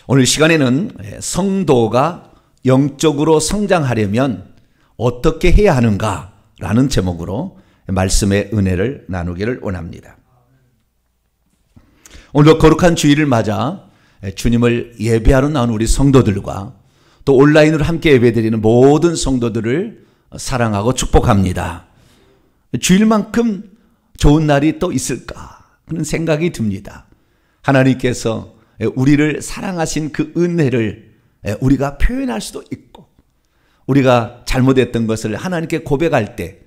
오늘 시간에는 성도가 영적으로 성장하려면 어떻게 해야 하는가라는 제목으로 말씀의 은혜를 나누기를 원합니다. 오늘 거룩한 주일을 맞아 주님을 예배하러 나온 우리 성도들과 또 온라인으로 함께 예배드리는 모든 성도들을 사랑하고 축복합니다. 주일만큼 좋은 날이 또 있을까 하는 생각이 듭니다. 하나님께서 우리를 사랑하신 그 은혜를 우리가 표현할 수도 있고, 우리가 잘못했던 것을 하나님께 고백할 때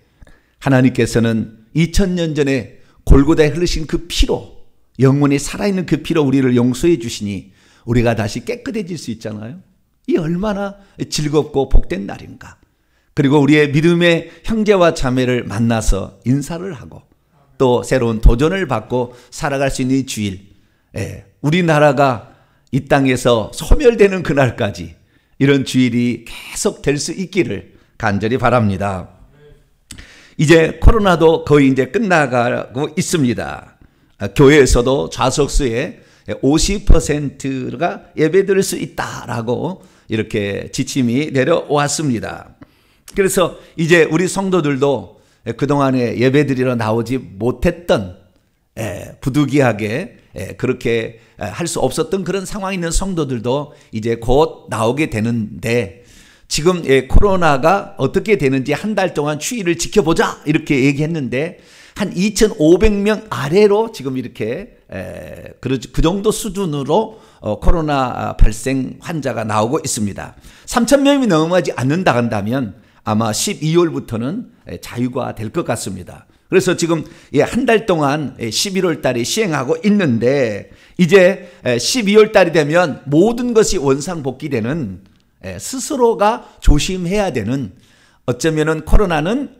하나님께서는 2000년 전에 골고다에 흐르신 그 피로, 영원히 살아있는 그 피로 우리를 용서해 주시니 우리가 다시 깨끗해질 수 있잖아요. 이 얼마나 즐겁고 복된 날인가. 그리고 우리의 믿음의 형제와 자매를 만나서 인사를 하고 또 새로운 도전을 받고 살아갈 수 있는 이 주일, 우리나라가 이 땅에서 소멸되는 그날까지 이런 주일이 계속 될 수 있기를 간절히 바랍니다. 이제 코로나도 거의 이제 끝나가고 있습니다. 교회에서도 좌석수의 50%가 예배드릴 수 있다라고 이렇게 지침이 내려왔습니다. 그래서 이제 우리 성도들도 그동안에 예배드리러 나오지 못했던, 부득이하게 그렇게 할 수 없었던 그런 상황에 있는 성도들도 이제 곧 나오게 되는데, 지금 코로나가 어떻게 되는지 한 달 동안 추이를 지켜보자 이렇게 얘기했는데 한 2,500명 아래로 지금 이렇게 그 정도 수준으로 코로나 발생 환자가 나오고 있습니다. 3,000명이 넘어가지 않는다 한다면 아마 12월부터는 자유가 될 것 같습니다. 그래서 지금 한 달 동안 11월 달에 시행하고 있는데, 이제 12월 달이 되면 모든 것이 원상복귀되는, 스스로가 조심해야 되는, 어쩌면은 코로나는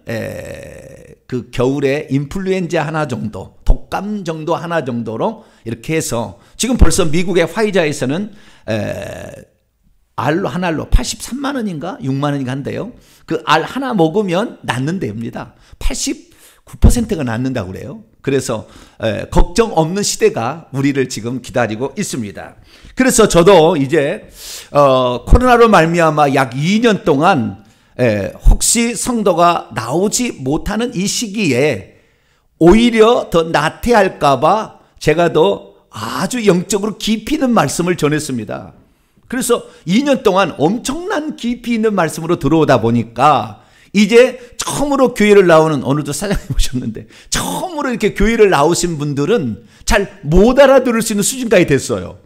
그 겨울에 인플루엔자 하나 정도, 독감 정도 하나 정도로 이렇게 해서 지금 벌써 미국의 화이자에서는 알 하나로 83만 원인가 6만 원인가 한대요. 그 알 하나 먹으면 낫는답니다. 89%가 낫는다고 그래요. 그래서 걱정 없는 시대가 우리를 지금 기다리고 있습니다. 그래서 저도 이제 코로나로 말미암아 약 2년 동안 혹시 성도가 나오지 못하는 이 시기에 오히려 더 나태할까 봐 제가 더 아주 영적으로 깊이 있는 말씀을 전했습니다. 그래서 2년 동안 엄청난 깊이 있는 말씀으로 들어오다 보니까 이제 처음으로 교회를 나오는, 오늘도 사장님 오셨는데 처음으로 이렇게 교회를 나오신 분들은 잘 못 알아들을 수 있는 수준까지 됐어요.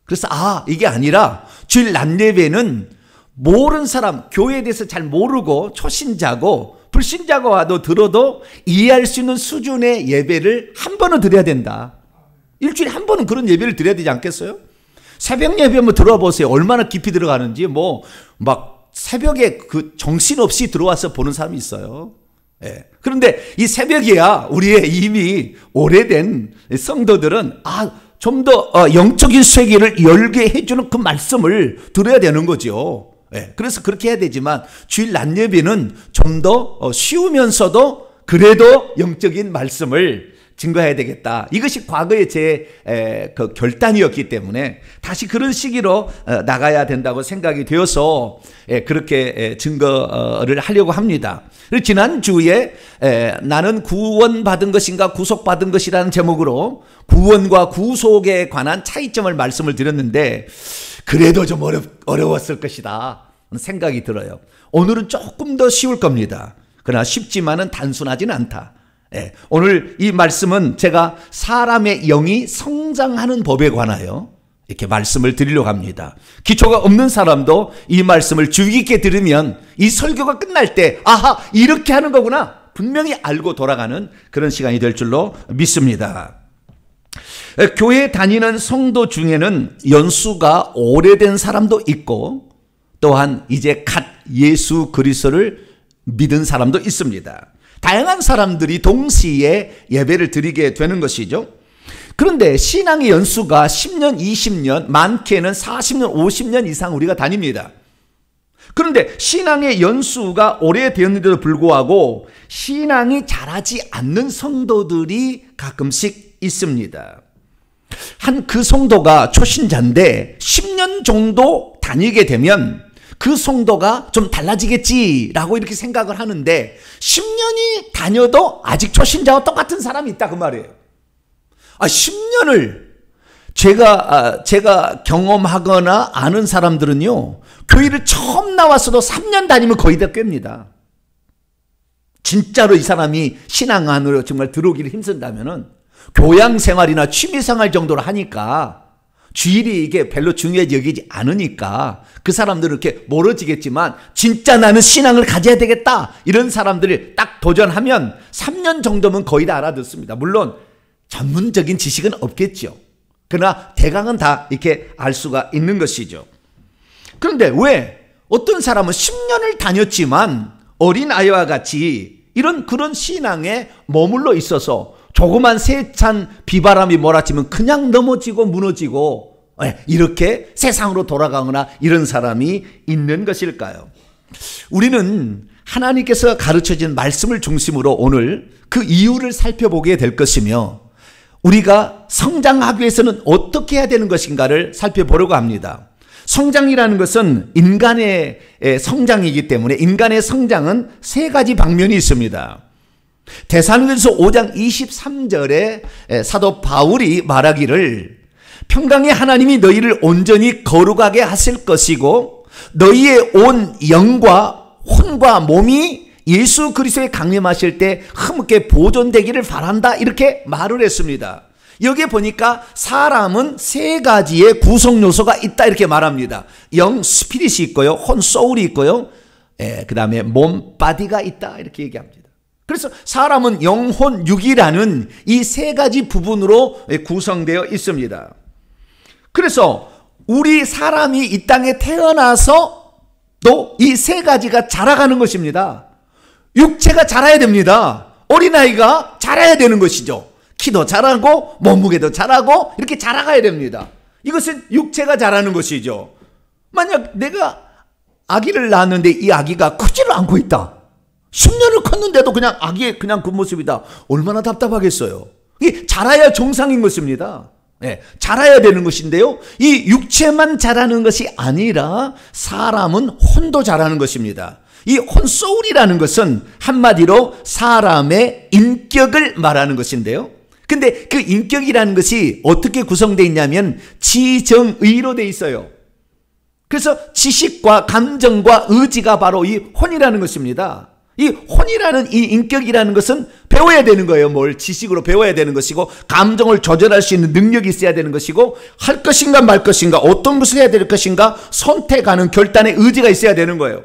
그래서 이게 아니라 주일 낮 예배는 모르는 사람, 교회에 대해서 잘 모르고 초신자고 불신자가 와도 들어도 이해할 수 있는 수준의 예배를 한 번은 드려야 된다. 일주일에 한 번은 그런 예배를 드려야 되지 않겠어요? 새벽 예배 한번 들어와 보세요. 얼마나 깊이 들어가는지. 막 새벽에 그 정신없이 들어와서 보는 사람이 있어요. 그런데 이 새벽이야 우리의 이미 오래된 성도들은 좀 더 영적인 세계를 열게 해주는 그 말씀을 들어야 되는 거죠. 그래서 그렇게 해야 되지만 주일 낮 예배는 좀 더 쉬우면서도 그래도 영적인 말씀을 증거해야 되겠다. 이것이 과거의 제 그 결단이었기 때문에 다시 그런 시기로 나가야 된다고 생각이 되어서 그렇게 증거를 하려고 합니다. 지난주에 나는 구원받은 것인가 구속받은 것이라는 제목으로 구원과 구속에 관한 차이점을 말씀을 드렸는데, 그래도 좀 어려웠을 것이다 생각이 들어요. 오늘은 조금 더 쉬울 겁니다. 그러나 쉽지만은 단순하지는 않다. 오늘 이 말씀은 제가 사람의 영이 성장하는 법에 관하여 이렇게 말씀을 드리려고 합니다. 기초가 없는 사람도 이 말씀을 주의 깊게 들으면 이 설교가 끝날 때 이렇게 하는 거구나 분명히 알고 돌아가는 그런 시간이 될 줄로 믿습니다. 교회 다니는 성도 중에는 연수가 오래된 사람도 있고, 또한 이제 갓 예수 그리스도를 믿은 사람도 있습니다. 다양한 사람들이 동시에 예배를 드리게 되는 것이죠. 그런데 신앙의 연수가 10년, 20년, 많게는 40년, 50년 이상 우리가 다닙니다. 그런데 신앙의 연수가 오래되었는데도 불구하고 신앙이 자라지 않는 성도들이 가끔씩 있습니다. 한 그 성도가 초신자인데 10년 정도 다니게 되면 그 성도가 좀 달라지겠지라고 이렇게 생각을 하는데 10년이 다녀도 아직 초신자와 똑같은 사람이 있다 그 말이에요. 10년을 제가 경험하거나 아는 사람들은요, 교회를 처음 나왔어도 3년 다니면 거의 다 꿰입니다. 진짜로 이 사람이 신앙 안으로 정말 들어오기를 힘쓴다면은 교양 생활이나 취미 생활 정도로 하니까 주일이 이게 별로 중요하게 여기지 않으니까 그 사람들은 이렇게 멀어지겠지만 진짜 나는 신앙을 가져야 되겠다 이런 사람들이 딱 도전하면 3년 정도면 거의 다 알아듣습니다. 물론 전문적인 지식은 없겠죠. 그러나 대강은 다 이렇게 알 수가 있는 것이죠. 그런데 왜 어떤 사람은 10년을 다녔지만 어린아이와 같이 그런 신앙에 머물러 있어서 조그만 세찬 비바람이 몰아치면 그냥 넘어지고 무너지고 이렇게 세상으로 돌아가거나 이런 사람이 있는 것일까요? 우리는 하나님께서 가르쳐진 말씀을 중심으로 오늘 그 이유를 살펴보게 될 것이며 우리가 성장하기 위해서는 어떻게 해야 되는 것인가를 살펴보려고 합니다. 성장이라는 것은 인간의 성장이기 때문에 인간의 성장은 세 가지 방면이 있습니다. 데살로니가서 5장 23절에 사도 바울이 말하기를 평강의 하나님이 너희를 온전히 거룩하게 하실 것이고 너희의 온 영과 혼과 몸이 예수 그리스도에 강림하실 때 흐뭇게 보존되기를 바란다 이렇게 말을 했습니다. 여기에 보니까 사람은 세 가지의 구성 요소가 있다 이렇게 말합니다. 영, 스피릿이 있고요. 혼, 소울이 있고요. 그 다음에 몸, 바디가 있다 이렇게 얘기합니다. 그래서 사람은 영혼, 육이라는 이 세 가지 부분으로 구성되어 있습니다. 그래서 우리 사람이 이 땅에 태어나서 또 이 세 가지가 자라가는 것입니다. 육체가 자라야 됩니다. 어린아이가 자라야 되는 것이죠. 키도 자라고 몸무게도 자라고 이렇게 자라가야 됩니다. 이것은 육체가 자라는 것이죠. 만약 내가 아기를 낳았는데 이 아기가 크지를 않고 있다. 10년을 컸는데도 그냥 아기의 그냥 그 모습이다. 얼마나 답답하겠어요. 이게 자라야 정상인 것입니다. 자라야 되는 것인데요. 이 육체만 자라는 것이 아니라 사람은 혼도 자라는 것입니다. 이 혼소울이라는 것은 한마디로 사람의 인격을 말하는 것인데요. 근데 그 인격이라는 것이 어떻게 구성되어 있냐면 지정의로 되어 있어요. 그래서 지식과 감정과 의지가 바로 이 혼이라는 것입니다. 이 혼이라는 이 인격이라는 것은 배워야 되는 거예요. 뭘 지식으로 배워야 되는 것이고 감정을 조절할 수 있는 능력이 있어야 되는 것이고 할 것인가 말 것인가 어떤 것을 해야 될 것인가 선택하는 결단의 의지가 있어야 되는 거예요.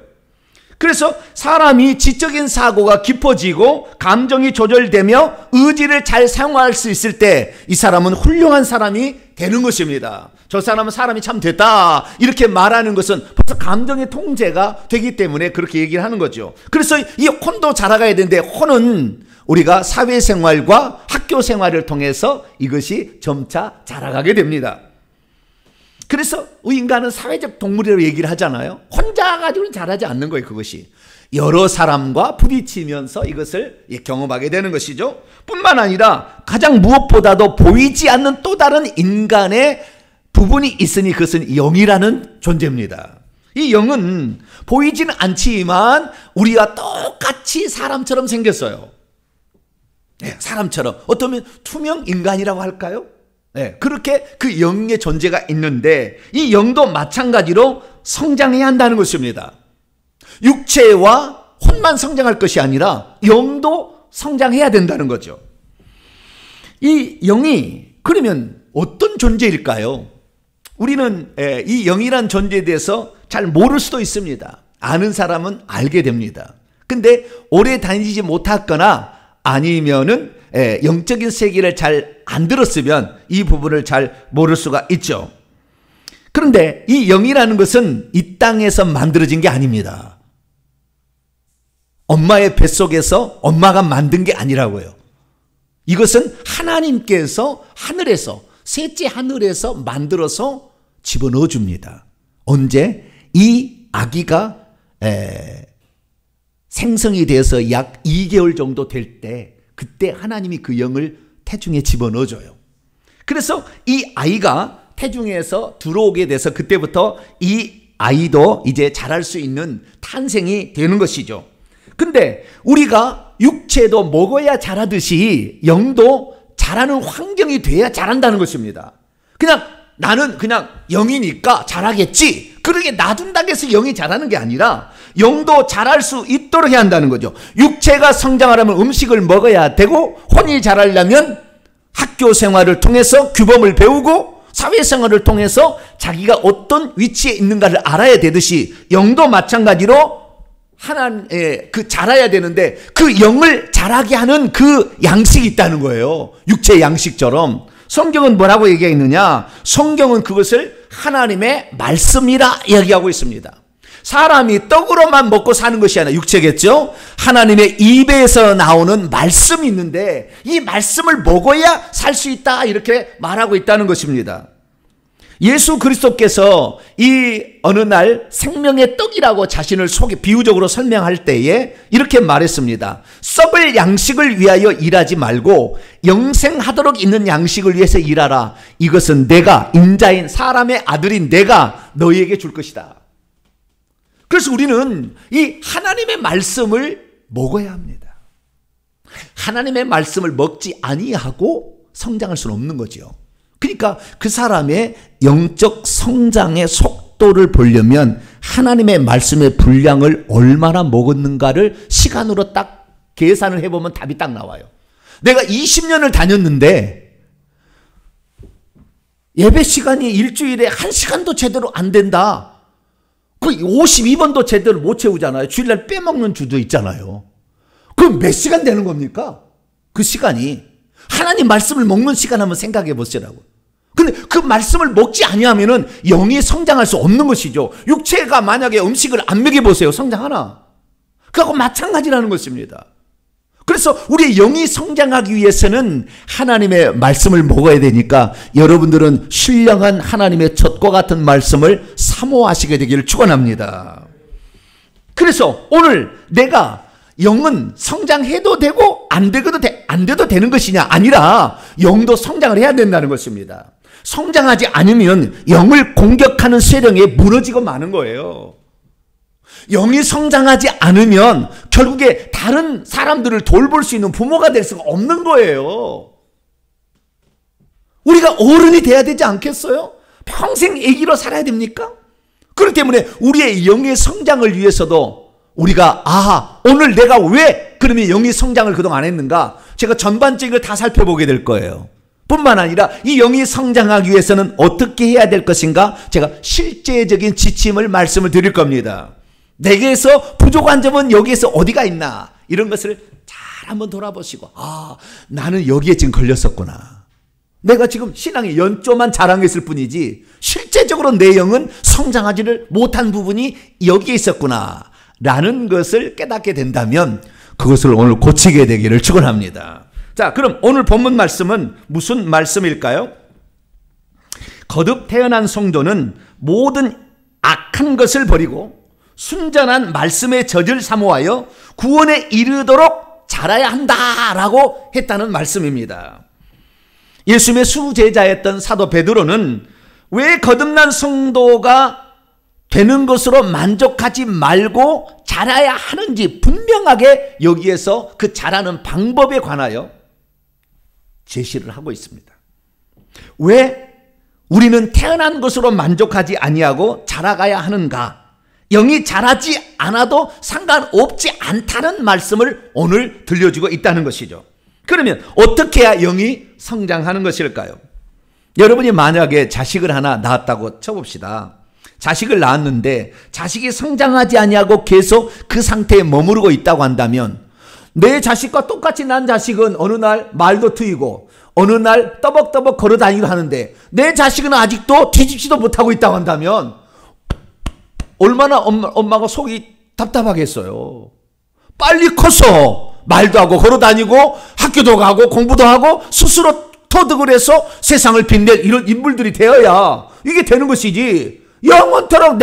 그래서 사람이 지적인 사고가 깊어지고 감정이 조절되며 의지를 잘 사용할 수 있을 때 이 사람은 훌륭한 사람이 되는 것입니다. 저 사람은 사람이 참 됐다 이렇게 말하는 것은 벌써 감정의 통제가 되기 때문에 그렇게 얘기를 하는 거죠. 그래서 이 혼도 자라가야 되는데 혼은 우리가 사회생활과 학교생활을 통해서 이것이 점차 자라가게 됩니다. 그래서 인간은 사회적 동물이라고 얘기를 하잖아요. 혼자 가지고는 자라지 않는 거예요. 그것이 여러 사람과 부딪히면서 이것을 경험하게 되는 것이죠. 뿐만 아니라 가장 무엇보다도 보이지 않는 또 다른 인간의 부분이 있으니 그것은 영이라는 존재입니다. 이 영은 보이지는 않지만 우리와 똑같이 사람처럼 생겼어요. 사람처럼 어쩌면 투명 인간이라고 할까요? 그렇게 그 영의 존재가 있는데 이 영도 마찬가지로 성장해야 한다는 것입니다. 육체와 혼만 성장할 것이 아니라 영도 성장해야 된다는 거죠. 이 영이 그러면 어떤 존재일까요? 우리는 이 영이란 존재에 대해서 잘 모를 수도 있습니다. 아는 사람은 알게 됩니다. 근데 오래 다니지 못했거나 아니면은 영적인 세계를 잘 안 들었으면 이 부분을 잘 모를 수가 있죠. 그런데 이 영이라는 것은 이 땅에서 만들어진 게 아닙니다. 엄마의 뱃속에서 엄마가 만든 게 아니라고요. 이것은 하나님께서 하늘에서 셋째 하늘에서 만들어서 집어넣어 줍니다. 언제? 이 아기가 생성이 돼서 약 2개월 정도 될 때 그때 하나님이 그 영을 태중에 집어넣어줘요. 그래서 이 아이가 태중에서 들어오게 돼서 그때부터 이 아이도 이제 자랄 수 있는 탄생이 되는 것이죠. 근데 우리가 육체도 먹어야 자라듯이 영도 자라는 환경이 돼야 자란다는 것입니다. 그냥 나는 그냥 영이니까 자라겠지, 그러게 놔둔다고 해서 영이 자라는 게 아니라 영도 자랄 수 있도록 해야 한다는 거죠. 육체가 성장하려면 음식을 먹어야 되고, 혼이 자라려면 학교 생활을 통해서 규범을 배우고 사회생활을 통해서 자기가 어떤 위치에 있는가를 알아야 되듯이 영도 마찬가지로 하나의 그 자라야 되는데 그 영을 자라게 하는 그 양식이 있다는 거예요. 육체 양식처럼. 성경은 뭐라고 얘기했느냐? 성경은 그것을 하나님의 말씀이라 이야기하고 있습니다. 사람이 떡으로만 먹고 사는 것이 아니라 육체겠죠? 하나님의 입에서 나오는 말씀이 있는데 이 말씀을 먹어야 살 수 있다, 이렇게 말하고 있다는 것입니다. 예수 그리스도께서 이 어느 날 생명의 떡이라고 자신을 비유적으로 설명할 때에 이렇게 말했습니다. 썩을 양식을 위하여 일하지 말고 영생하도록 있는 양식을 위해서 일하라. 이것은 내가, 인자인 사람의 아들인 내가 너희에게 줄 것이다. 그래서 우리는 이 하나님의 말씀을 먹어야 합니다. 하나님의 말씀을 먹지 아니하고 성장할 수는 없는 거죠. 그러니까 그 사람의 영적 성장의 속도를 보려면 하나님의 말씀의 분량을 얼마나 먹었는가를 시간으로 딱 계산을 해보면 답이 딱 나와요. 내가 20년을 다녔는데 예배 시간이 일주일에 1시간도 제대로 안 된다. 그 52번도 제대로 못 채우잖아요. 주일날 빼먹는 주도 있잖아요. 그럼 몇 시간 되는 겁니까? 그 시간이. 하나님 말씀을 먹는 시간 한번 생각해 보시라고. 근데 그 말씀을 먹지 아니하면은 영이 성장할 수 없는 것이죠. 육체가 만약에 음식을 안 먹여보세요. 성장하나? 그하고 마찬가지라는 것입니다. 그래서 우리의 영이 성장하기 위해서는 하나님의 말씀을 먹어야 되니까 여러분들은 신령한 하나님의 젖과 같은 말씀을 사모하시게 되기를 축원합니다. 그래서 오늘 내가 영은 성장해도 되고 안 돼도 되는 것이냐? 아니라 영도 성장을 해야 된다는 것입니다. 성장하지 않으면 영을 공격하는 세력에 무너지고 마는 거예요. 영이 성장하지 않으면 결국에 다른 사람들을 돌볼 수 있는 부모가 될 수가 없는 거예요. 우리가 어른이 돼야 되지 않겠어요? 평생 아기로 살아야 됩니까? 그렇기 때문에 우리의 영의 성장을 위해서도 우리가 오늘 내가 왜 그러면 영의 성장을 그동안 안 했는가? 제가 전반적인 걸 다 살펴보게 될 거예요. 뿐만 아니라 이 영이 성장하기 위해서는 어떻게 해야 될 것인가? 제가 실제적인 지침을 말씀을 드릴 겁니다. 내게서 부족한 점은 여기에서 어디가 있나? 이런 것을 잘 한번 돌아보시고 나는 여기에 지금 걸렸었구나. 내가 지금 신앙의 연조만 자랑했을 뿐이지 실제적으로 내 영은 성장하지를 못한 부분이 여기에 있었구나 라는 것을 깨닫게 된다면 그것을 오늘 고치게 되기를 축원합니다. 자, 그럼 오늘 본문 말씀은 무슨 말씀일까요? 거듭 태어난 성도는 모든 악한 것을 버리고 순전한 말씀의 젖을 사모하여 구원에 이르도록 자라야 한다라고 했다는 말씀입니다. 예수님의 수제자였던 사도 베드로는 왜 거듭난 성도가 되는 것으로 만족하지 말고 자라야 하는지 분명하게 여기에서 그 자라는 방법에 관하여 제시를 하고 있습니다. 왜 우리는 태어난 것으로 만족하지 아니하고 자라가야 하는가? 영이 자라지 않아도 상관없지 않다는 말씀을 오늘 들려주고 있다는 것이죠. 그러면 어떻게 해야 영이 성장하는 것일까요? 여러분이 만약에 자식을 하나 낳았다고 쳐봅시다. 자식을 낳았는데 자식이 성장하지 아니하고 계속 그 상태에 머무르고 있다고 한다면 내 자식과 똑같이 난 자식은 어느 날 말도 트이고 어느 날 떠벅떠벅 걸어다니기도 하는데 내 자식은 아직도 뒤집지도 못하고 있다고 한다면 얼마나 엄마가 속이 답답하겠어요. 빨리 커서 말도 하고 걸어다니고 학교도 가고 공부도 하고 스스로 터득을 해서 세상을 빛낼 이런 인물들이 되어야 이게 되는 것이지, 영원토록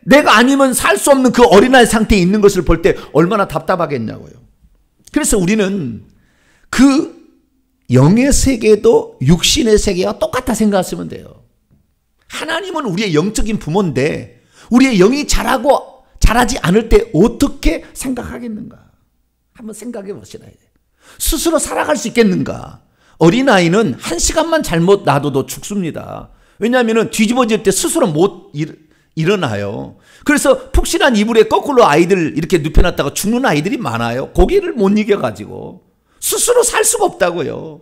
내가 아니면 살 수 없는 그 어린아이 상태에 있는 것을 볼 때 얼마나 답답하겠냐고요. 그래서 우리는 그 영의 세계도 육신의 세계와 똑같다 생각하시면 돼요. 하나님은 우리의 영적인 부모인데 우리의 영이 자라지 않을 때 어떻게 생각하겠는가? 한번 생각해 보시라. 스스로 살아갈 수 있겠는가? 어린아이는 1시간만 잘못 놔둬도 죽습니다. 왜냐하면 뒤집어질 때 스스로 못 일어나요. 그래서 푹신한 이불에 거꾸로 아이들 이렇게 눕혀놨다가 죽는 아이들이 많아요. 고기를 못 이겨가지고 스스로 살 수가 없다고요.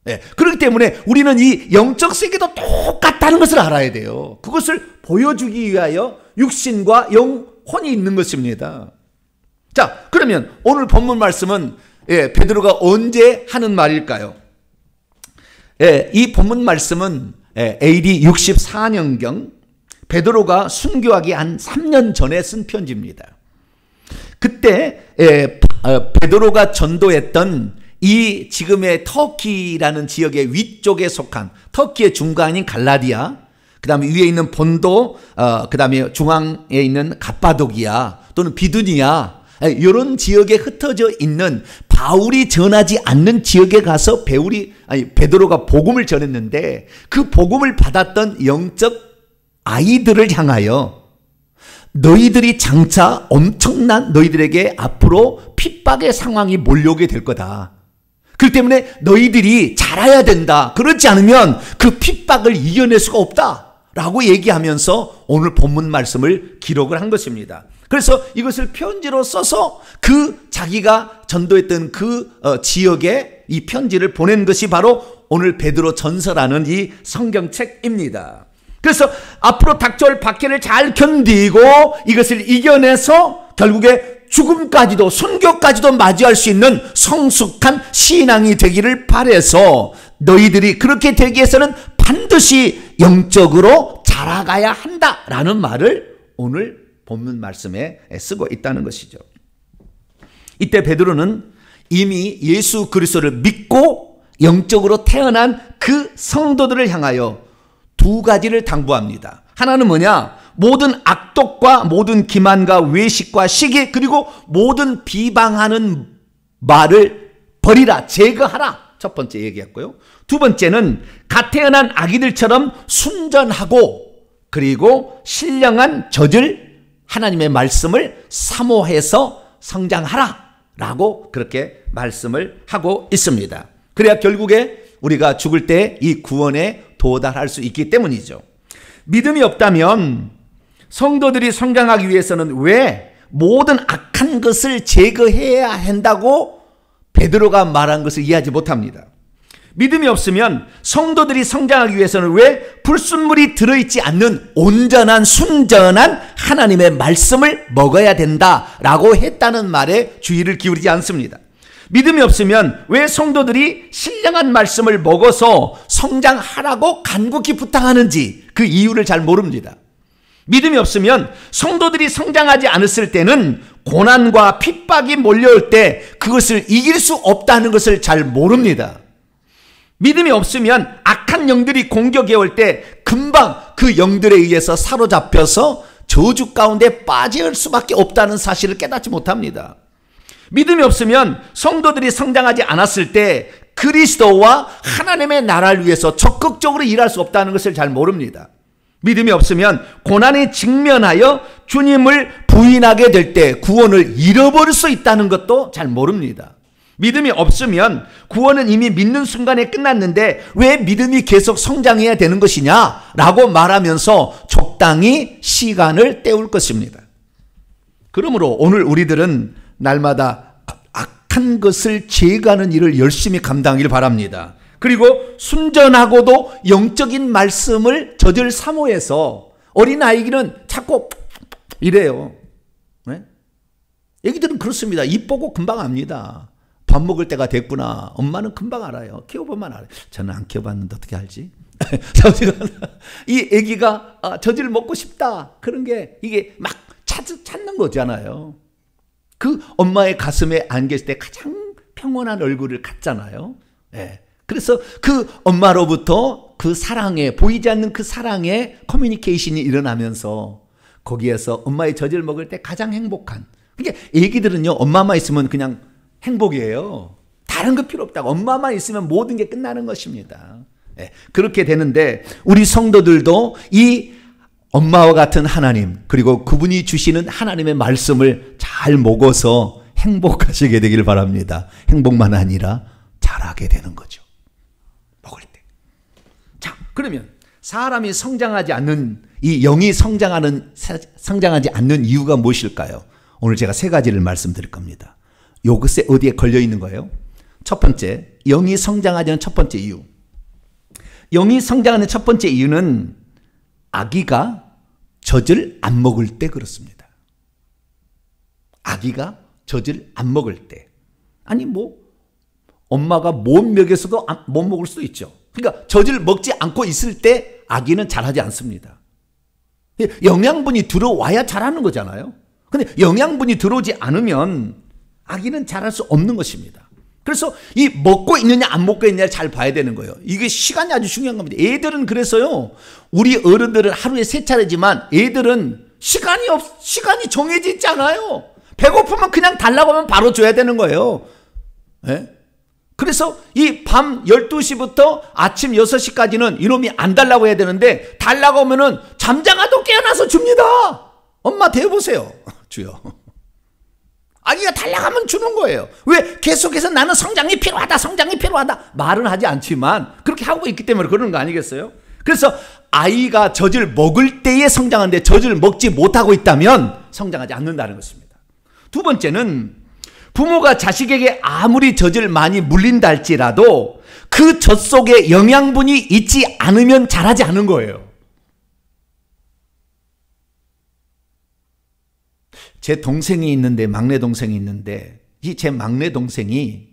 네. 그렇기 때문에 우리는 이 영적 세계도 똑같다는 것을 알아야 돼요. 그것을 보여주기 위하여 육신과 영혼이 있는 것입니다. 자, 그러면 오늘 본문 말씀은 베드로가 언제 하는 말일까요? 이 본문 말씀은 AD 64년경 베드로가 순교하기 한 3년 전에 쓴 편지입니다. 그때 베드로가 전도했던 이 지금의 터키라는 지역의 위쪽에 속한 터키의 중간인 갈라디아, 그 다음에 위에 있는 본도, 그 다음에 중앙에 있는 갑바도기아 또는 비두니아, 이런 지역에 흩어져 있는 바울이 전하지 않는 지역에 가서 베드로가 복음을 전했는데 그 복음을 받았던 영적 아이들을 향하여 너희들이 장차 엄청난 너희들에게 앞으로 핍박의 상황이 몰려오게 될 거다. 그렇기 때문에 너희들이 자라야 된다. 그렇지 않으면 그 핍박을 이겨낼 수가 없다. 라고 얘기하면서 오늘 본문 말씀을 기록을 한 것입니다. 그래서 이것을 편지로 써서 자기가 전도했던 지역에 이 편지를 보낸 것이 바로 오늘 베드로 전서라는 이 성경책입니다. 그래서 앞으로 닥쳐올 박해를 잘 견디고 이것을 이겨내서 결국에 죽음까지도 순교까지도 맞이할 수 있는 성숙한 신앙이 되기를 바라서 너희들이 그렇게 되기 위해서는 반드시 영적으로 자라가야 한다라는 말을 오늘 본문 말씀에 쓰고 있다는 것이죠. 이때 베드로는 이미 예수 그리스도를 믿고 영적으로 태어난 그 성도들을 향하여 두 가지를 당부합니다. 하나는 뭐냐? 모든 악독과 모든 기만과 외식과 시기 그리고 모든 비방하는 말을 버리라, 제거하라. 첫 번째 얘기했고요. 두 번째는 갓 태어난 아기들처럼 순전하고 그리고 신령한 젖을 하나님의 말씀을 사모해서 성장하라 라고 그렇게 말씀을 하고 있습니다. 그래야 결국에 우리가 죽을 때 이 구원에 도달할 수 있기 때문이죠. 믿음이 없다면 성도들이 성장하기 위해서는 왜 모든 악한 것을 제거해야 한다고 베드로가 말한 것을 이해하지 못합니다. 믿음이 없으면 성도들이 성장하기 위해서는 왜 불순물이 들어있지 않는 온전한 순전한 하나님의 말씀을 먹어야 된다라고 했다는 말에 주의를 기울이지 않습니다. 믿음이 없으면 왜 성도들이 신령한 말씀을 먹어서 성장하라고 간곡히 부탁하는지 그 이유를 잘 모릅니다. 믿음이 없으면 성도들이 성장하지 않았을 때는 고난과 핍박이 몰려올 때 그것을 이길 수 없다는 것을 잘 모릅니다. 믿음이 없으면 악한 영들이 공격해 올 때 금방 그 영들에 의해서 사로잡혀서 저주 가운데 빠질 수밖에 없다는 사실을 깨닫지 못합니다. 믿음이 없으면 성도들이 성장하지 않았을 때 그리스도와 하나님의 나라를 위해서 적극적으로 일할 수 없다는 것을 잘 모릅니다. 믿음이 없으면 고난에 직면하여 주님을 부인하게 될 때 구원을 잃어버릴 수 있다는 것도 잘 모릅니다. 믿음이 없으면 구원은 이미 믿는 순간에 끝났는데 왜 믿음이 계속 성장해야 되는 것이냐 라고 말하면서 적당히 시간을 때울 것입니다. 그러므로 오늘 우리들은 날마다 악한 것을 제거하는 일을 열심히 감당하길 바랍니다. 그리고 순전하고도 영적인 말씀을 젖을 사모해서 어린아이기는 자꾸 이래요. 네? 애기들은 그렇습니다. 입 보고 금방 압니다. 밥 먹을 때가 됐구나. 엄마는 금방 알아요. 키워보면 알아요. 저는 안 키워봤는데 어떻게 알지? 이 애기가 젖을 먹고 싶다. 그런 게 이게 막 찾는 거잖아요. 그 엄마의 가슴에 안겼을 때 가장 평온한 얼굴을 갖잖아요. 네. 그래서 그 엄마로부터 그 사랑에 보이지 않는 그 사랑의 커뮤니케이션이 일어나면서 거기에서 엄마의 젖을 먹을 때 가장 행복한. 그러니까 애기들은요 엄마만 있으면 그냥 행복이에요. 다 다른 거 필요 없다고. 엄마만 있으면 모든 게 끝나는 것입니다. 예, 그렇게 되는데 우리 성도들도 이 엄마와 같은 하나님, 그리고 그분이 주시는 하나님의 말씀을 잘 먹어서 행복하시게 되길 바랍니다. 행복만 아니라 잘하게 되는 거죠. 먹을 때. 자, 그러면 사람이 성장하지 않는, 이 영이 성장하지 않는 이유가 무엇일까요? 오늘 제가 세 가지를 말씀드릴 겁니다. 요것에 어디에 걸려 있는 거예요? 첫 번째, 영이 성장하지 않는 첫 번째 이유. 영이 성장하는 첫 번째 이유는 아기가 젖을 안 먹을 때 그렇습니다. 아기가 젖을 안 먹을 때. 아니 엄마가 못 먹여서도 못 먹을 수도 있죠. 그러니까 젖을 먹지 않고 있을 때 아기는 자라지 않습니다. 영양분이 들어와야 자라는 거잖아요. 근데 영양분이 들어오지 않으면 아기는 자랄 수 없는 것입니다. 그래서 이 먹고 있느냐 안 먹고 있느냐를 잘 봐야 되는 거예요. 이게 시간이 아주 중요한 겁니다. 애들은 그래서요, 우리 어른들은 하루에 3차례지만 애들은 시간이 정해져 있지 않아요. 배고프면 그냥 달라고 하면 바로 줘야 되는 거예요. 네? 그래서 이 밤 12시부터 아침 6시까지는 이놈이 안 달라고 해야 되는데, 달라고 하면은 잠자가도 깨어나서 줍니다. 엄마 대보세요. 주요. 아기가 달라가면 주는 거예요. 왜? 계속해서 나는 성장이 필요하다, 성장이 필요하다 말은 하지 않지만 그렇게 하고 있기 때문에 그러는 거 아니겠어요? 그래서 아이가 젖을 먹을 때에 성장하는데 젖을 먹지 못하고 있다면 성장하지 않는다는 것입니다. 두 번째는 부모가 자식에게 아무리 젖을 많이 물린다 할지라도 그 젖 속에 영양분이 있지 않으면 자라지 않은 거예요. 제 동생이 있는데, 막내 동생이 있는데, 제 막내 동생이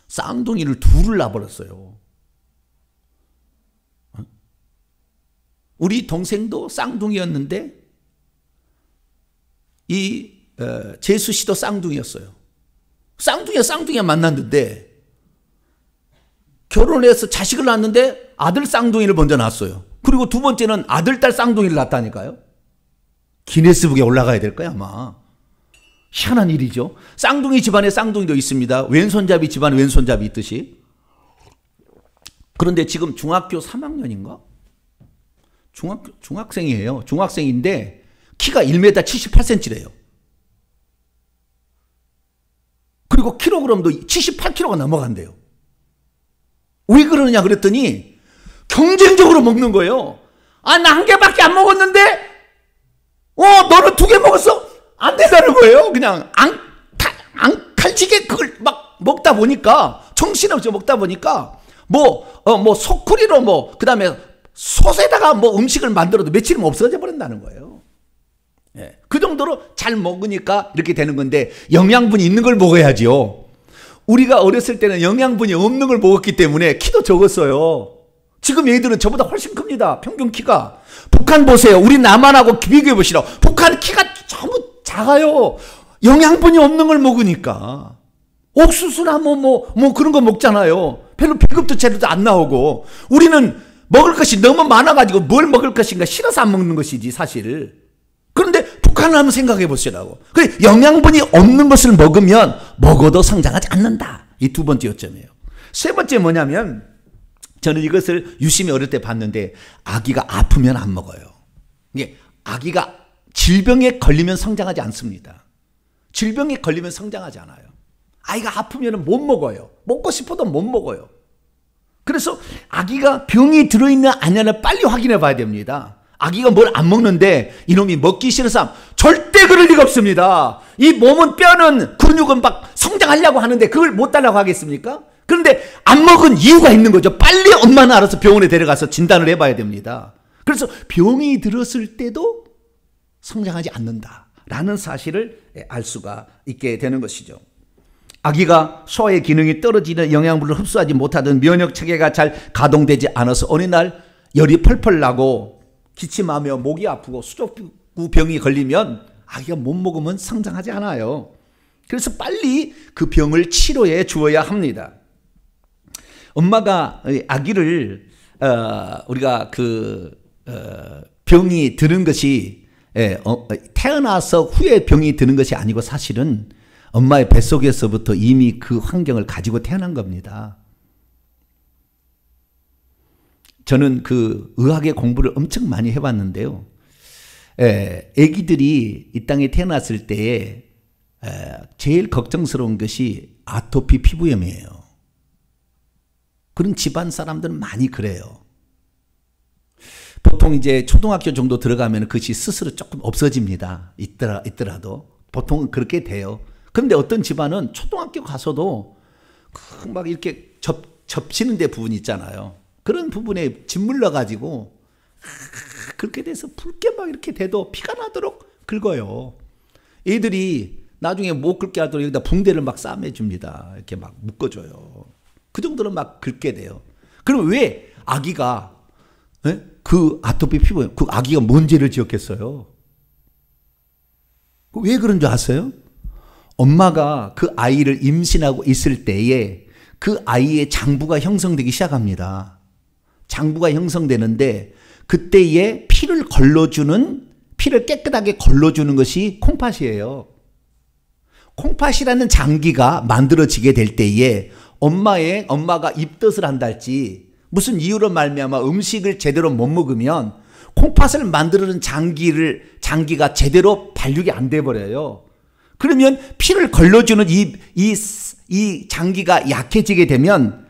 쌍둥이를 둘을 낳아버렸어요. 우리 동생도 쌍둥이였는데 재수 씨도 쌍둥이였어요. 쌍둥이가 만났는데 결혼해서 자식을 낳았는데 아들 쌍둥이를 먼저 낳았어요. 그리고 두 번째는 아들, 딸 쌍둥이를 낳았다니까요. 기네스북에 올라가야 될 거야 아마. 희한한 일이죠. 쌍둥이 집안에 쌍둥이도 있습니다. 왼손잡이 집안에 왼손잡이 있듯이. 그런데 지금 중학교 3학년인가? 중학생이에요. 중학생인데 키가 1m 78cm래요. 그리고 킬로그램도 78kg가 넘어간대요. 왜 그러느냐 그랬더니 경쟁적으로 먹는 거예요. 아, 나 한 개밖에 안 먹었는데 너는 2개 먹었어? 안 된다는 거예요. 그냥 칼지게 그걸 막 먹다 보니까, 정신없이 먹다 보니까 소쿠리로 그 다음에 솥에다가 음식을 만들어도 며칠이면 없어져 버린다는 거예요. 예, 그 정도로 잘 먹으니까 이렇게 되는 건데, 영양분이 있는 걸 먹어야죠. 우리가 어렸을 때는 영양분이 없는 걸 먹었기 때문에 키도 적었어요. 지금 얘들은 저보다 훨씬 큽니다. 평균 키가. 북한 보세요. 우리 남한하고 비교해 보시라고. 북한 키가 전부 작아요. 영양분이 없는 걸 먹으니까. 옥수수나 그런 거 먹잖아요. 별로 비급도 재료도 안 나오고. 우리는 먹을 것이 너무 많아가지고 뭘 먹을 것인가 싫어서 안 먹는 것이지 사실. 그런데 북한을 한번 생각해 보시라고. 그래, 영양분이 없는 것을 먹으면 먹어도 성장하지 않는다. 이 두 번째 요점이에요. 세 번째 뭐냐면, 저는 이것을 유심히 어릴 때 봤는데, 아기가 아프면 안 먹어요. 이게 아기가 질병에 걸리면 성장하지 않습니다. 질병에 걸리면 성장하지 않아요. 아이가 아프면 못 먹어요. 먹고 싶어도 못 먹어요. 그래서 아기가 병이 들어있나 아니냐를 빨리 확인해 봐야 됩니다. 아기가 뭘 안 먹는데 이놈이 먹기 싫어서 절대 그럴 리가 없습니다. 이 몸은, 뼈는, 근육은 막 성장하려고 하는데 그걸 못 달라고 하겠습니까? 그런데 안 먹은 이유가 있는 거죠. 빨리 엄마는 알아서 병원에 데려가서 진단을 해봐야 됩니다. 그래서 병이 들었을 때도 성장하지 않는다라는 사실을 알 수가 있게 되는 것이죠. 아기가 소화의 기능이 떨어지는 영양분을 흡수하지 못하던 면역 체계가 잘 가동되지 않아서 어느 날 열이 펄펄 나고 기침하며 목이 아프고 수족구 병이 걸리면 아기가 못 먹으면 성장하지 않아요. 그래서 빨리 그 병을 치료해 주어야 합니다. 엄마가 아기를 우리가 병이 드는 것이 태어나서 후에 병이 드는 것이 아니고, 사실은 엄마의 뱃속에서부터 이미 그 환경을 가지고 태어난 겁니다. 저는 그 의학의 공부를 엄청 많이 해봤는데요. 아기들이 이 땅에 태어났을 때에 제일 걱정스러운 것이 아토피 피부염이에요. 그런 집안 사람들은 많이 그래요. 보통 이제 초등학교 정도 들어가면 그것이 스스로 조금 없어집니다. 있더라도. 보통은 그렇게 돼요. 그런데 어떤 집안은 초등학교 가서도 막 이렇게 접히는 데 부분 있잖아요. 그런 부분에 짓물러 가지고 그렇게 돼서 붉게 막 이렇게 돼도 피가 나도록 긁어요. 애들이 나중에 못 긁게 하도록 여기다 붕대를 막 싸매 줍니다. 이렇게 막 묶어줘요. 그 정도로 막 긁게 돼요. 그럼 왜 아기가 그 아토피 피부염, 그 아기가 뭔 죄를 지었겠어요? 왜 그런 줄 아세요? 엄마가 그 아이를 임신하고 있을 때에 그 아이의 장부가 형성되기 시작합니다. 장부가 형성되는데 그때에 피를 깨끗하게 걸러주는 것이 콩팥이에요. 콩팥이라는 장기가 만들어지게 될 때에 엄마가 입덧을 한달지 무슨 이유로 말미암아 음식을 제대로 못 먹으면 콩팥을 만드는 장기가 제대로 발육이 안 돼 버려요. 그러면 피를 걸러주는 이 장기가 약해지게 되면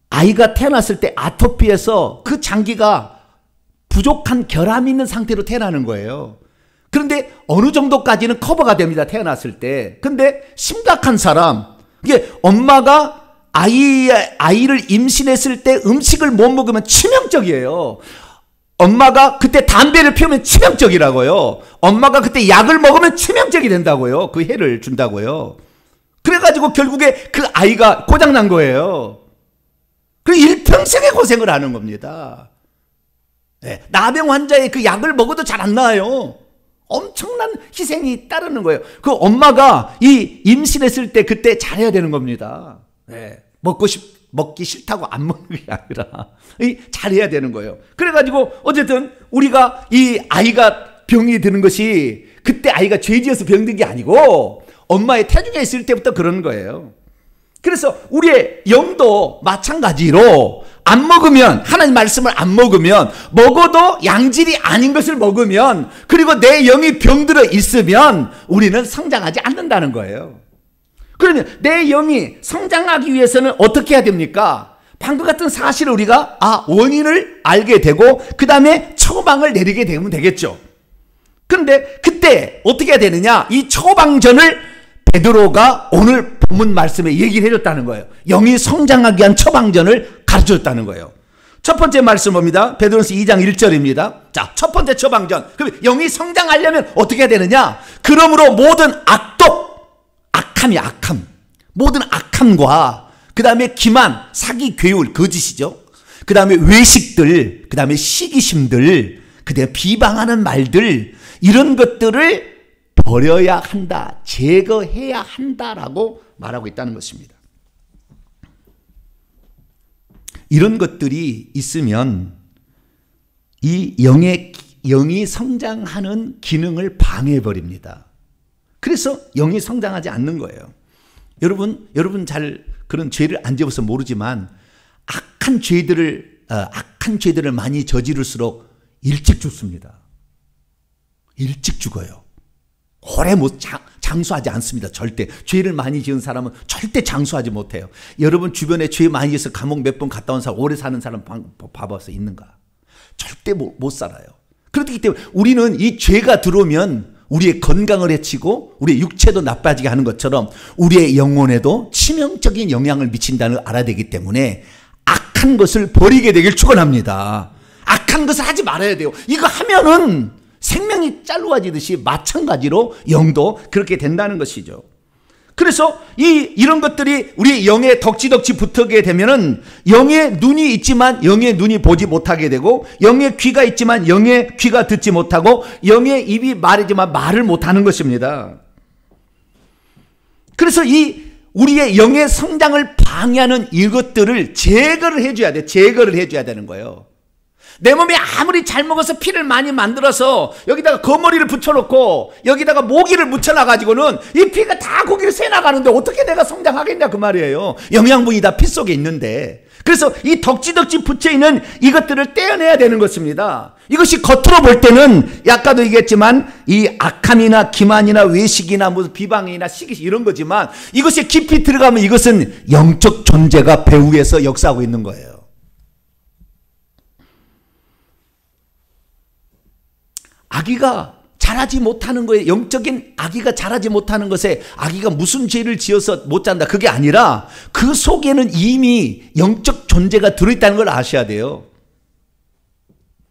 아이가 태어났을 때 아토피에서 그 장기가 부족한 결함이 있는 상태로 태어나는 거예요. 그런데 어느 정도까지는 커버가 됩니다. 태어났을 때. 근데 심각한 사람, 이게 엄마가 아이를 임신했을 때 음식을 못 먹으면 치명적이에요. 엄마가 그때 담배를 피우면 치명적이라고요. 엄마가 그때 약을 먹으면 치명적이 된다고요. 그 해를 준다고요. 그래가지고 결국에 그 아이가 고장난 거예요. 그 일평생의 고생을 하는 겁니다. 네, 나병 환자의 그 약을 먹어도 잘 안 나아요. 엄청난 희생이 따르는 거예요. 그 엄마가 이 임신했을 때 그때 잘해야 되는 겁니다. 네, 먹기 싫다고 안 먹는 게 아니라 잘해야 되는 거예요. 그래가지고 어쨌든 우리가 이 아이가 병이 드는 것이 그때 아이가 죄지어서 병든 게 아니고 엄마의 태중에 있을 때부터 그런 거예요. 그래서 우리의 영도 마찬가지로 안 먹으면, 하나님 말씀을 안 먹으면, 먹어도 양질이 아닌 것을 먹으면, 그리고 내 영이 병들어 있으면 우리는 성장하지 않는다는 거예요. 그러면 내 영이 성장하기 위해서는 어떻게 해야 됩니까? 방금 같은 사실을 우리가 원인을 알게 되고 그 다음에 처방을 내리게 되면 되겠죠. 그런데 그때 어떻게 해야 되느냐? 이 처방전을 베드로가 오늘 본문 말씀에 얘기를 해줬다는 거예요. 영이 성장하기 위한 처방전을 가르쳐줬다는 거예요. 첫 번째 말씀 봅니다. 베드로서 2장 1절입니다. 자, 첫 번째 처방전. 그럼 영이 성장하려면 어떻게 해야 되느냐? 그러므로 모든 악함. 모든 악함과 그 다음에 기만, 사기, 괴울, 거짓이죠. 그 다음에 외식들, 그 다음에 시기심들, 그 다음에 비방하는 말들, 이런 것들을 버려야 한다, 제거해야 한다라고 말하고 있다는 것입니다. 이런 것들이 있으면 이 영이 성장하는 기능을 방해해버립니다. 그래서 영이 성장하지 않는 거예요. 여러분 잘 그런 죄를 안 지어서 모르지만 악한 죄들을 많이 저지를수록 일찍 죽습니다. 일찍 죽어요. 오래 장수하지 않습니다. 절대. 죄를 많이 지은 사람은 절대 장수하지 못해요. 여러분 주변에 죄 많이 지어서 감옥 몇 번 갔다 온 사람, 오래 사는 사람 봐봐서 있는가? 절대 못 살아요. 그렇기 때문에 우리는 이 죄가 들어오면 우리의 건강을 해치고 우리의 육체도 나빠지게 하는 것처럼 우리의 영혼에도 치명적인 영향을 미친다는 걸 알아야 되기 때문에 악한 것을 버리게 되길 축원합니다. 악한 것을 하지 말아야 돼요. 이거 하면은 생명이 잘라지듯이 마찬가지로 영도 그렇게 된다는 것이죠. 그래서 이런 것들이 우리 영에 덕지덕지 붙게 되면은 영의 눈이 있지만 영의 눈이 보지 못하게 되고, 영의 귀가 있지만 영의 귀가 듣지 못하고, 영의 입이 말이지만 말을 못하는 것입니다. 그래서 우리의 영의 성장을 방해하는 이것들을 제거를 해줘야 돼. 제거를 해줘야 되는 거예요. 내 몸이 아무리 잘 먹어서 피를 많이 만들어서 여기다가 거머리를 붙여놓고 여기다가 모기를 묻혀놔가지고는 이 피가 다 거기를 새나가는데 어떻게 내가 성장하겠냐 그 말이에요. 영양분이 다 피 속에 있는데. 그래서 이 덕지덕지 붙여있는 이것들을 떼어내야 되는 것입니다. 이것이 겉으로 볼 때는 아까도 얘기했지만 이 악함이나 기만이나 외식이나 무슨 비방이나 시기시 이런 거지만 이것이 깊이 들어가면 이것은 영적 존재가 배후에서 역사하고 있는 거예요. 아기가 자라지 못하는 거에, 영적인 아기가 자라지 못하는 것에 아기가 무슨 죄를 지어서 못 잔다 그게 아니라 그 속에는 이미 영적 존재가 들어있다는 걸 아셔야 돼요.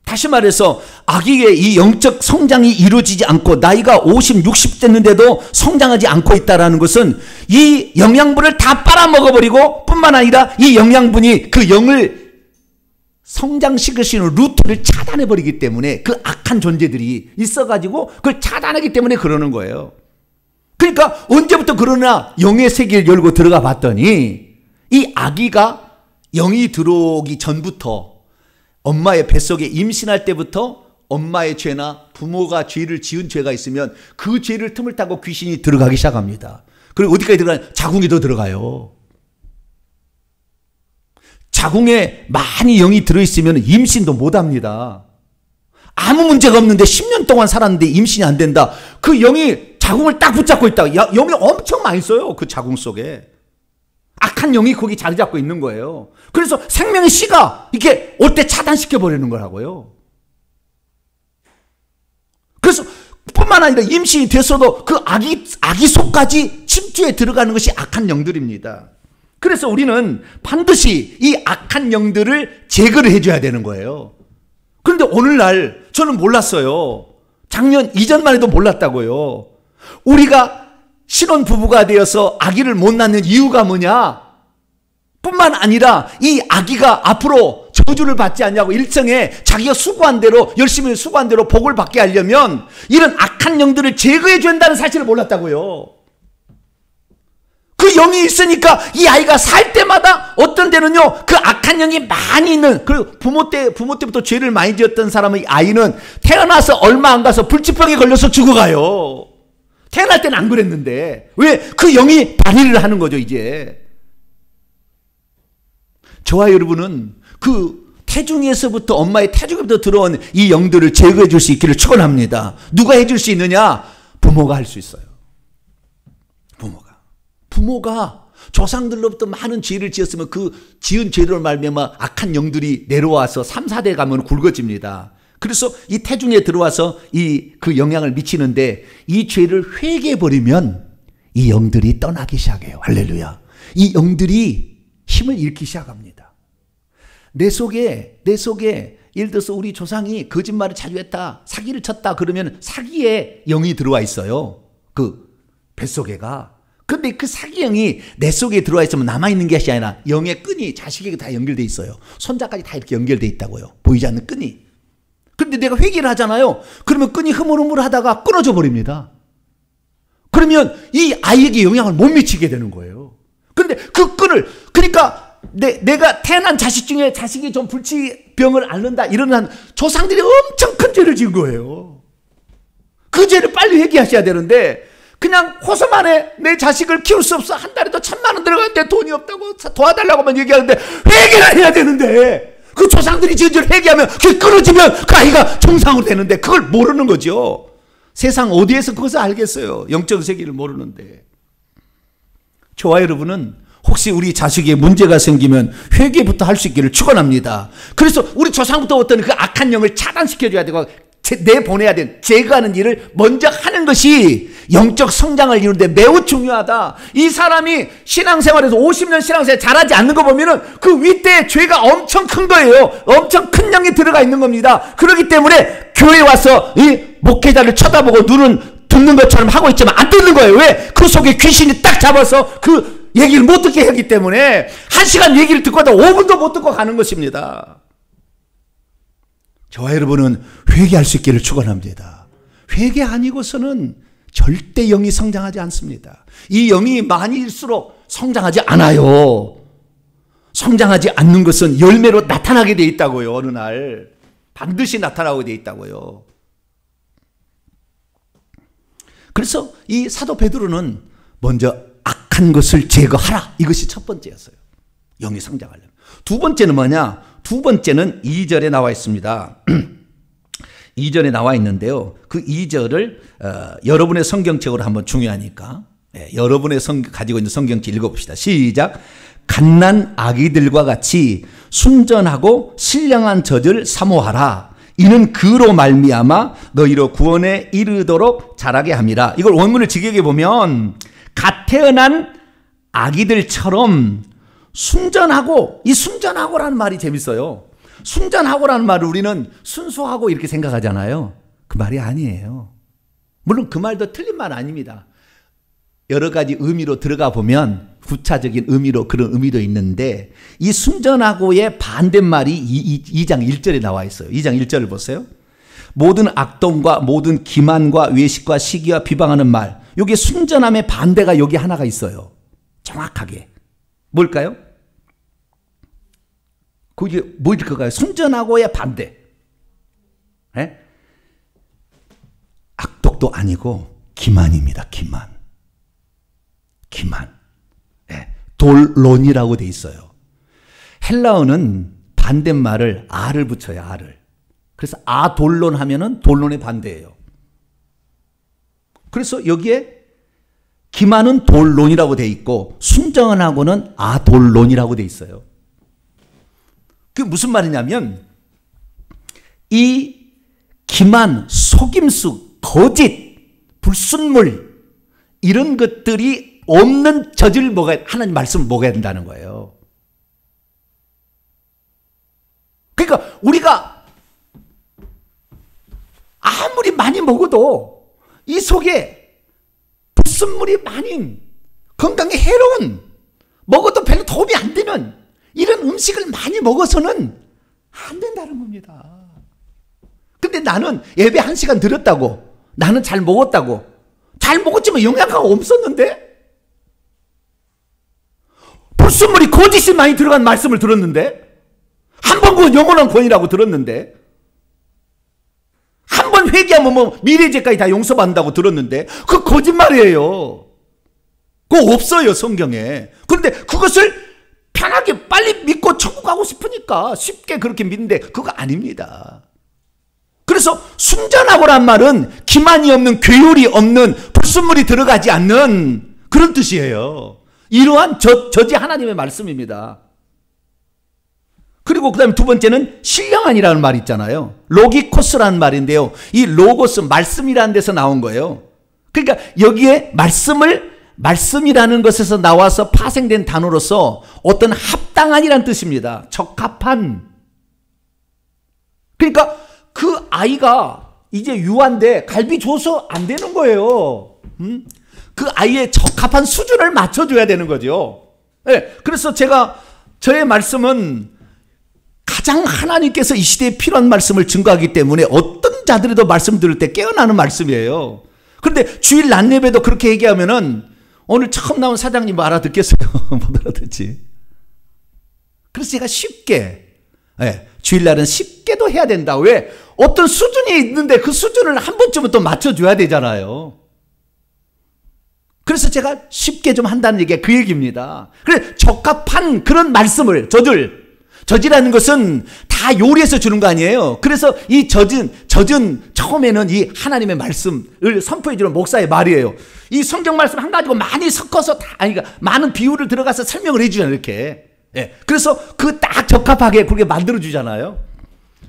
다시 말해서 아기의 이 영적 성장이 이루어지지 않고 나이가 50, 60 됐는데도 성장하지 않고 있다는 것은 이 영양분을 다 빨아먹어버리고 뿐만 아니라 이 영양분이 그 영을 성장시킬 수 있는 루트를 차단해버리기 때문에 그 악한 존재들이 있어가지고 그걸 차단하기 때문에 그러는 거예요. 그러니까 언제부터 그러나 영의 세계를 열고 들어가 봤더니 이 아기가 영이 들어오기 전부터 엄마의 뱃속에 임신할 때부터 엄마의 죄나 부모가 죄를 지은 죄가 있으면 그 죄를 틈을 타고 귀신이 들어가기 시작합니다. 그리고 어디까지 들어가요? 자궁에도 들어가요. 자궁에 많이 영이 들어있으면 임신도 못합니다. 아무 문제가 없는데 10년 동안 살았는데 임신이 안 된다. 그 영이 자궁을 딱 붙잡고 있다. 영이 엄청 많이 써요. 그 자궁 속에. 악한 영이 거기 자리 잡고 있는 거예요. 그래서 생명의 씨가 이렇게 올 때 차단시켜버리는 거라고요. 그래서 뿐만 아니라 임신이 됐어도 그 아기 속까지 침투에 들어가는 것이 악한 영들입니다. 그래서 우리는 반드시 이 악한 영들을 제거를 해줘야 되는 거예요. 그런데 오늘날 저는 몰랐어요. 작년 이전만 해도 몰랐다고요. 우리가 신혼부부가 되어서 아기를 못 낳는 이유가 뭐냐? 뿐만 아니라 이 아기가 앞으로 저주를 받지 않냐고 일정에 자기가 수고한 대로 열심히 수고한 대로 복을 받게 하려면 이런 악한 영들을 제거해 준다는 사실을 몰랐다고요. 그 영이 있으니까 이 아이가 살 때마다 어떤 데는요 그 악한 영이 많이 있는 그 부모 때부터 죄를 많이 지었던 사람의 아이는 태어나서 얼마 안 가서 불치병에 걸려서 죽어가요. 태어날 때는 안 그랬는데 왜? 그 영이 발휘를 하는 거죠. 이제 저와 여러분은 그 태중에서부터 엄마의 태중에부터 들어온 이 영들을 제거해 줄 수 있기를 축원합니다. 누가 해줄 수 있느냐? 부모가 할 수 있어요. 부모가 조상들로부터 많은 죄를 지었으면 그 지은 죄로 말미암아 악한 영들이 내려와서 3, 4대 가면 굵어집니다. 그래서 이 태중에 들어와서 그 영향을 미치는데 이 죄를 회개해버리면 이 영들이 떠나기 시작해요. 할렐루야. 이 영들이 힘을 잃기 시작합니다. 내 속에 예를 들어서 우리 조상이 거짓말을 자주 했다, 사기를 쳤다 그러면 사기의 영이 들어와 있어요. 그 뱃속에가. 근데 그 사기영이 내 속에 들어와 있으면 남아있는 것이 아니라 영의 끈이 자식에게 다 연결돼 있어요. 손자까지 다 이렇게 연결돼 있다고요. 보이지 않는 끈이. 그런데 내가 회개를 하잖아요. 그러면 끈이 흐물흐물하다가 끊어져 버립니다. 그러면 이 아이에게 영향을 못 미치게 되는 거예요. 그런데 그 끈을 그러니까 내가 태어난 자식 중에 자식이 좀 불치병을 앓는다 이러는 조상들이 엄청 큰 죄를 지은 거예요. 그 죄를 빨리 회개하셔야 되는데 그냥 호소만에 내 자식을 키울 수 없어. 한 달에도 1,000만 원 들어가는데 돈이 없다고 도와달라고만 얘기하는데 회개를 해야 되는데 그 조상들이 지은 죄를 회개하면 그게 끊어지면 그 아이가 정상으로 되는데 그걸 모르는 거죠. 세상 어디에서 그것을 알겠어요. 영적 세계를 모르는데. 저와 여러분은 혹시 우리 자식에 문제가 생기면 회개부터 할 수 있기를 축원합니다. 그래서 우리 조상부터 어떤 그 악한 영을 차단시켜줘야 되고 내보내야 된 제거하는 일을 먼저 하는 것이 영적 성장을 이루는데 매우 중요하다. 이 사람이 신앙생활에서 50년 신앙생활 잘하지 않는 거 보면은 그 윗대에 죄가 엄청 큰 거예요. 엄청 큰 영이 들어가 있는 겁니다. 그렇기 때문에 교회에 와서 이 목회자를 쳐다보고 눈은 듣는 것처럼 하고 있지만 안 듣는 거예요. 왜? 그 속에 귀신이 딱 잡아서 그 얘기를 못 듣게 하기 때문에 1시간 얘기를 듣고도 5분도 못 듣고 가는 것입니다. 저와 여러분은 회개할 수 있기를 축원합니다. 회개 아니고서는 절대 영이 성장하지 않습니다. 이 영이 많이일수록 성장하지 않아요. 성장하지 않는 것은 열매로 나타나게 돼 있다고요. 어느 날 반드시 나타나게 돼 있다고요. 그래서 이 사도 베드로는 먼저 악한 것을 제거하라. 이것이 첫 번째였어요. 영이 성장하려면. 두 번째는 뭐냐? 두 번째는 2절에 나와 있습니다. 2절에 나와 있는데요. 그 2절을 여러분의 성경책으로 한번 중요하니까 여러분의 가지고 있는 성경책 읽어봅시다. 시작. 갓난 아기들과 같이 순전하고 신령한 젖을 사모하라. 이는 그로 말미암아 너희로 구원에 이르도록 자라게 함이라. 이걸 원문을 직역해 보면 갓 태어난 아기들처럼 순전하고, 이 순전하고라는 말이 재밌어요. 순전하고라는 말을 우리는 순수하고 이렇게 생각하잖아요. 그 말이 아니에요. 물론 그 말도 틀린 말 아닙니다. 여러 가지 의미로 들어가 보면 부차적인 의미로 그런 의미도 있는데, 이 순전하고의 반대말이 2장 1절에 나와 있어요. 2장 1절을 보세요. 모든 악동과 모든 기만과 외식과 시기와 비방하는 말, 여기 순전함의 반대가 여기 하나가 있어요. 정확하게. 뭘까요? 그게 뭐일까요? 순전하고의 반대. 에? 악독도 아니고 기만입니다. 기만. 돌론이라고 돼 있어요. 헬라어는 반대말을 아를 붙여요. 아를. 그래서 아돌론 하면은 돌론의 반대예요. 그래서 여기에 기만은 돌론이라고 돼 있고 순전하고는 아돌론이라고 돼 있어요. 그게 무슨 말이냐면 이 기만, 속임수, 거짓, 불순물 이런 것들이 없는 젖을 먹어야, 하나님 말씀을 먹어야 된다는 거예요. 그러니까 우리가 아무리 많이 먹어도 이 속에 불순물이 많은, 건강에 해로운, 먹어도 별로 도움이 안 되는 이런 음식을 많이 먹어서는 안 된다는 겁니다. 근데 나는 예배 1시간 드렸다고, 나는 잘 먹었다고, 잘 먹었지만 영양가가 없었는데, 불순물이 거짓이 많이 들어간 말씀을 들었는데, 한 번 구원 영원한 구원이라고 들었는데, 한 번 회개하면 뭐 미래죄까지 다 용서받는다고 들었는데, 그거 거짓말이에요. 그거 없어요, 성경에. 그런데 그것을 편하게 빨리 믿고 천국 가고 싶으니까 쉽게 그렇게 믿는데 그거 아닙니다. 그래서 순전하고란 말은 기만이 없는, 괴율이 없는, 불순물이 들어가지 않는 그런 뜻이에요. 이러한 저지 하나님의 말씀입니다. 그리고 그 다음에 두 번째는 신령한이라는 말이 있잖아요. 로기코스라는 말인데요. 이 로고스, 말씀이라는 데서 나온 거예요. 그러니까 여기에 말씀이라는 것에서 나와서 파생된 단어로서 어떤 합당한이라는 뜻입니다. 적합한. 그러니까 그 아이가 이제 유아인데 갈비 줘서 안 되는 거예요. 그 아이의 적합한 수준을 맞춰줘야 되는 거죠. 네, 그래서 저의 말씀은 가장 하나님께서 이 시대에 필요한 말씀을 증거하기 때문에 어떤 자들에도 말씀 들을 때 깨어나는 말씀이에요. 그런데 주일 낮 예배도 그렇게 얘기하면은 오늘 처음 나온 사장님 뭐 알아듣겠어요? 못 알아듣지. 그래서 제가 쉽게, 주일날은 쉽게도 해야 된다. 왜? 어떤 수준이 있는데 그 수준을 한 번쯤은 또 맞춰줘야 되잖아요. 그래서 제가 쉽게 좀 한다는 얘기가 그 얘기입니다. 그래, 적합한 그런 말씀을, 젖이라는 것은 다 요리해서 주는 거 아니에요. 그래서 이 젖은 처음에는 이 하나님의 말씀을 선포해 주는 목사의 말이에요. 이 성경 말씀 한 가지고 많이 섞어서 그러니까 많은 비유를 들어가서 설명을 해주잖아요, 이렇게. 그래서 그 딱 적합하게 그렇게 만들어 주잖아요.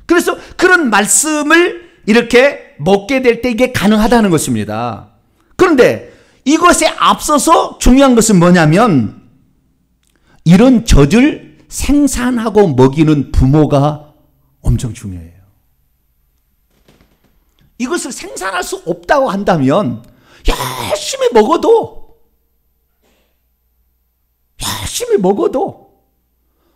그래서 그런 말씀을 이렇게 먹게 될 때 이게 가능하다는 것입니다. 그런데 이것에 앞서서 중요한 것은 뭐냐면 이런 젖을 생산하고 먹이는 부모가 엄청 중요해요. 이것을 생산할 수 없다고 한다면 열심히 먹어도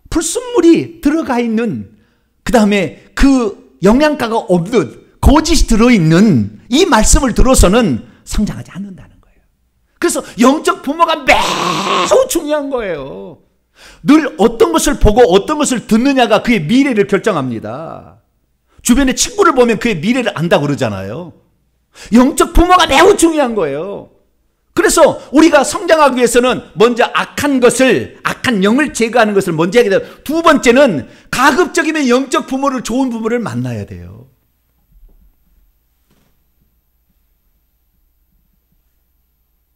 불순물이 들어가 있는, 그 다음에 그 영양가가 없는, 거짓이 들어있는 이 말씀을 들어서는 성장하지 않는다는 거예요. 그래서 영적 부모가 매우 중요한 거예요. 늘 어떤 것을 보고 어떤 것을 듣느냐가 그의 미래를 결정합니다. 주변의 친구를 보면 그의 미래를 안다고 그러잖아요. 영적 부모가 매우 중요한 거예요. 그래서 우리가 성장하기 위해서는 먼저 악한 영을 제거하는 것을 먼저 하게 돼요. 두 번째는 가급적이면 영적 부모를, 좋은 부모를 만나야 돼요.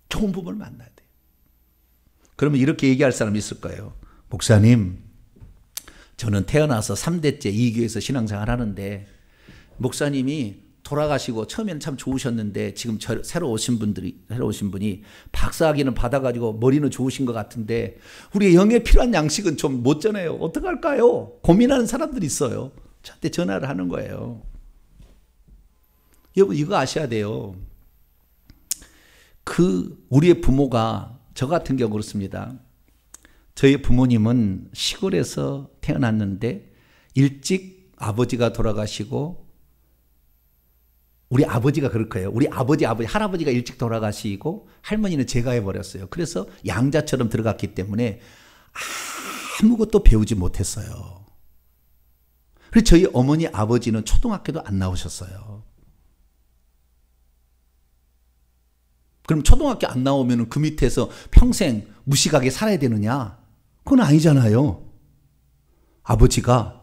좋은 부모를 만나야 돼요. 그러면 이렇게 얘기할 사람이 있을 거예요. 목사님, 저는 태어나서 3대째 이 교회에서 신앙생활 하는데 목사님이 돌아가시고 처음에는 참 좋으셨는데 지금 새로 오신 분이 박사학위는 받아가지고 머리는 좋으신 것 같은데 우리의 영에 필요한 양식은 좀 못 전해요. 어떡할까요? 고민하는 사람들이 있어요. 저한테 전화를 하는 거예요. 여러분 이거 아셔야 돼요. 우리의 부모가, 저 같은 경우 그렇습니다. 저희 부모님은 시골에서 태어났는데 일찍 아버지가 돌아가시고, 우리 아버지가 그럴 거예요. 우리 아버지, 할아버지가 일찍 돌아가시고 할머니는 제가 해버렸어요. 그래서 양자처럼 들어갔기 때문에 아무것도 배우지 못했어요. 그리고 저희 어머니, 아버지는 초등학교도 안 나오셨어요. 그럼 초등학교 안 나오면 그 밑에서 평생 무식하게 살아야 되느냐? 그건 아니잖아요. 아버지가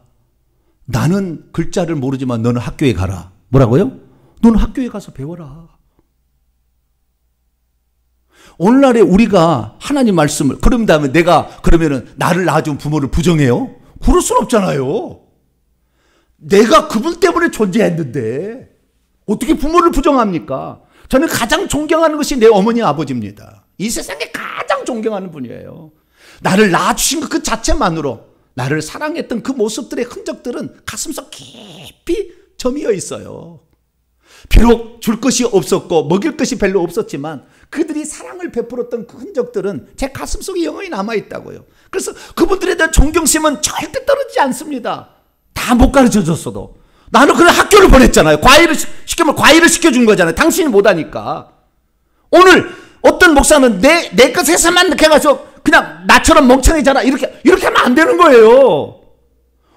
나는 글자를 모르지만 너는 학교에 가라. 뭐라고요? 너는 학교에 가서 배워라. 오늘날에 우리가 하나님 말씀을, 그런 다음에 내가 그러면은 나를 낳아준 부모를 부정해요? 그럴 순 없잖아요. 내가 그분 때문에 존재했는데 어떻게 부모를 부정합니까? 저는 가장 존경하는 것이 내 어머니, 아버지입니다. 이 세상에 가장 존경하는 분이에요. 나를 낳아주신 것 그 자체만으로 나를 사랑했던 그 모습들의 흔적들은 가슴속 깊이 점이어 있어요. 비록 줄 것이 없었고 먹일 것이 별로 없었지만 그들이 사랑을 베풀었던 그 흔적들은 제 가슴속에 영원히 남아있다고요. 그래서 그분들에 대한 존경심은 절대 떨어지지 않습니다. 다 못 가르쳐줬어도. 나는 그냥 학교를 보냈잖아요. 과외를 시켜준 거잖아요. 당신이 못하니까. 오늘 어떤 목사는 내 것에서만 이렇게 해가지고 그냥 나처럼 멍청해져라 이렇게 하면 안 되는 거예요.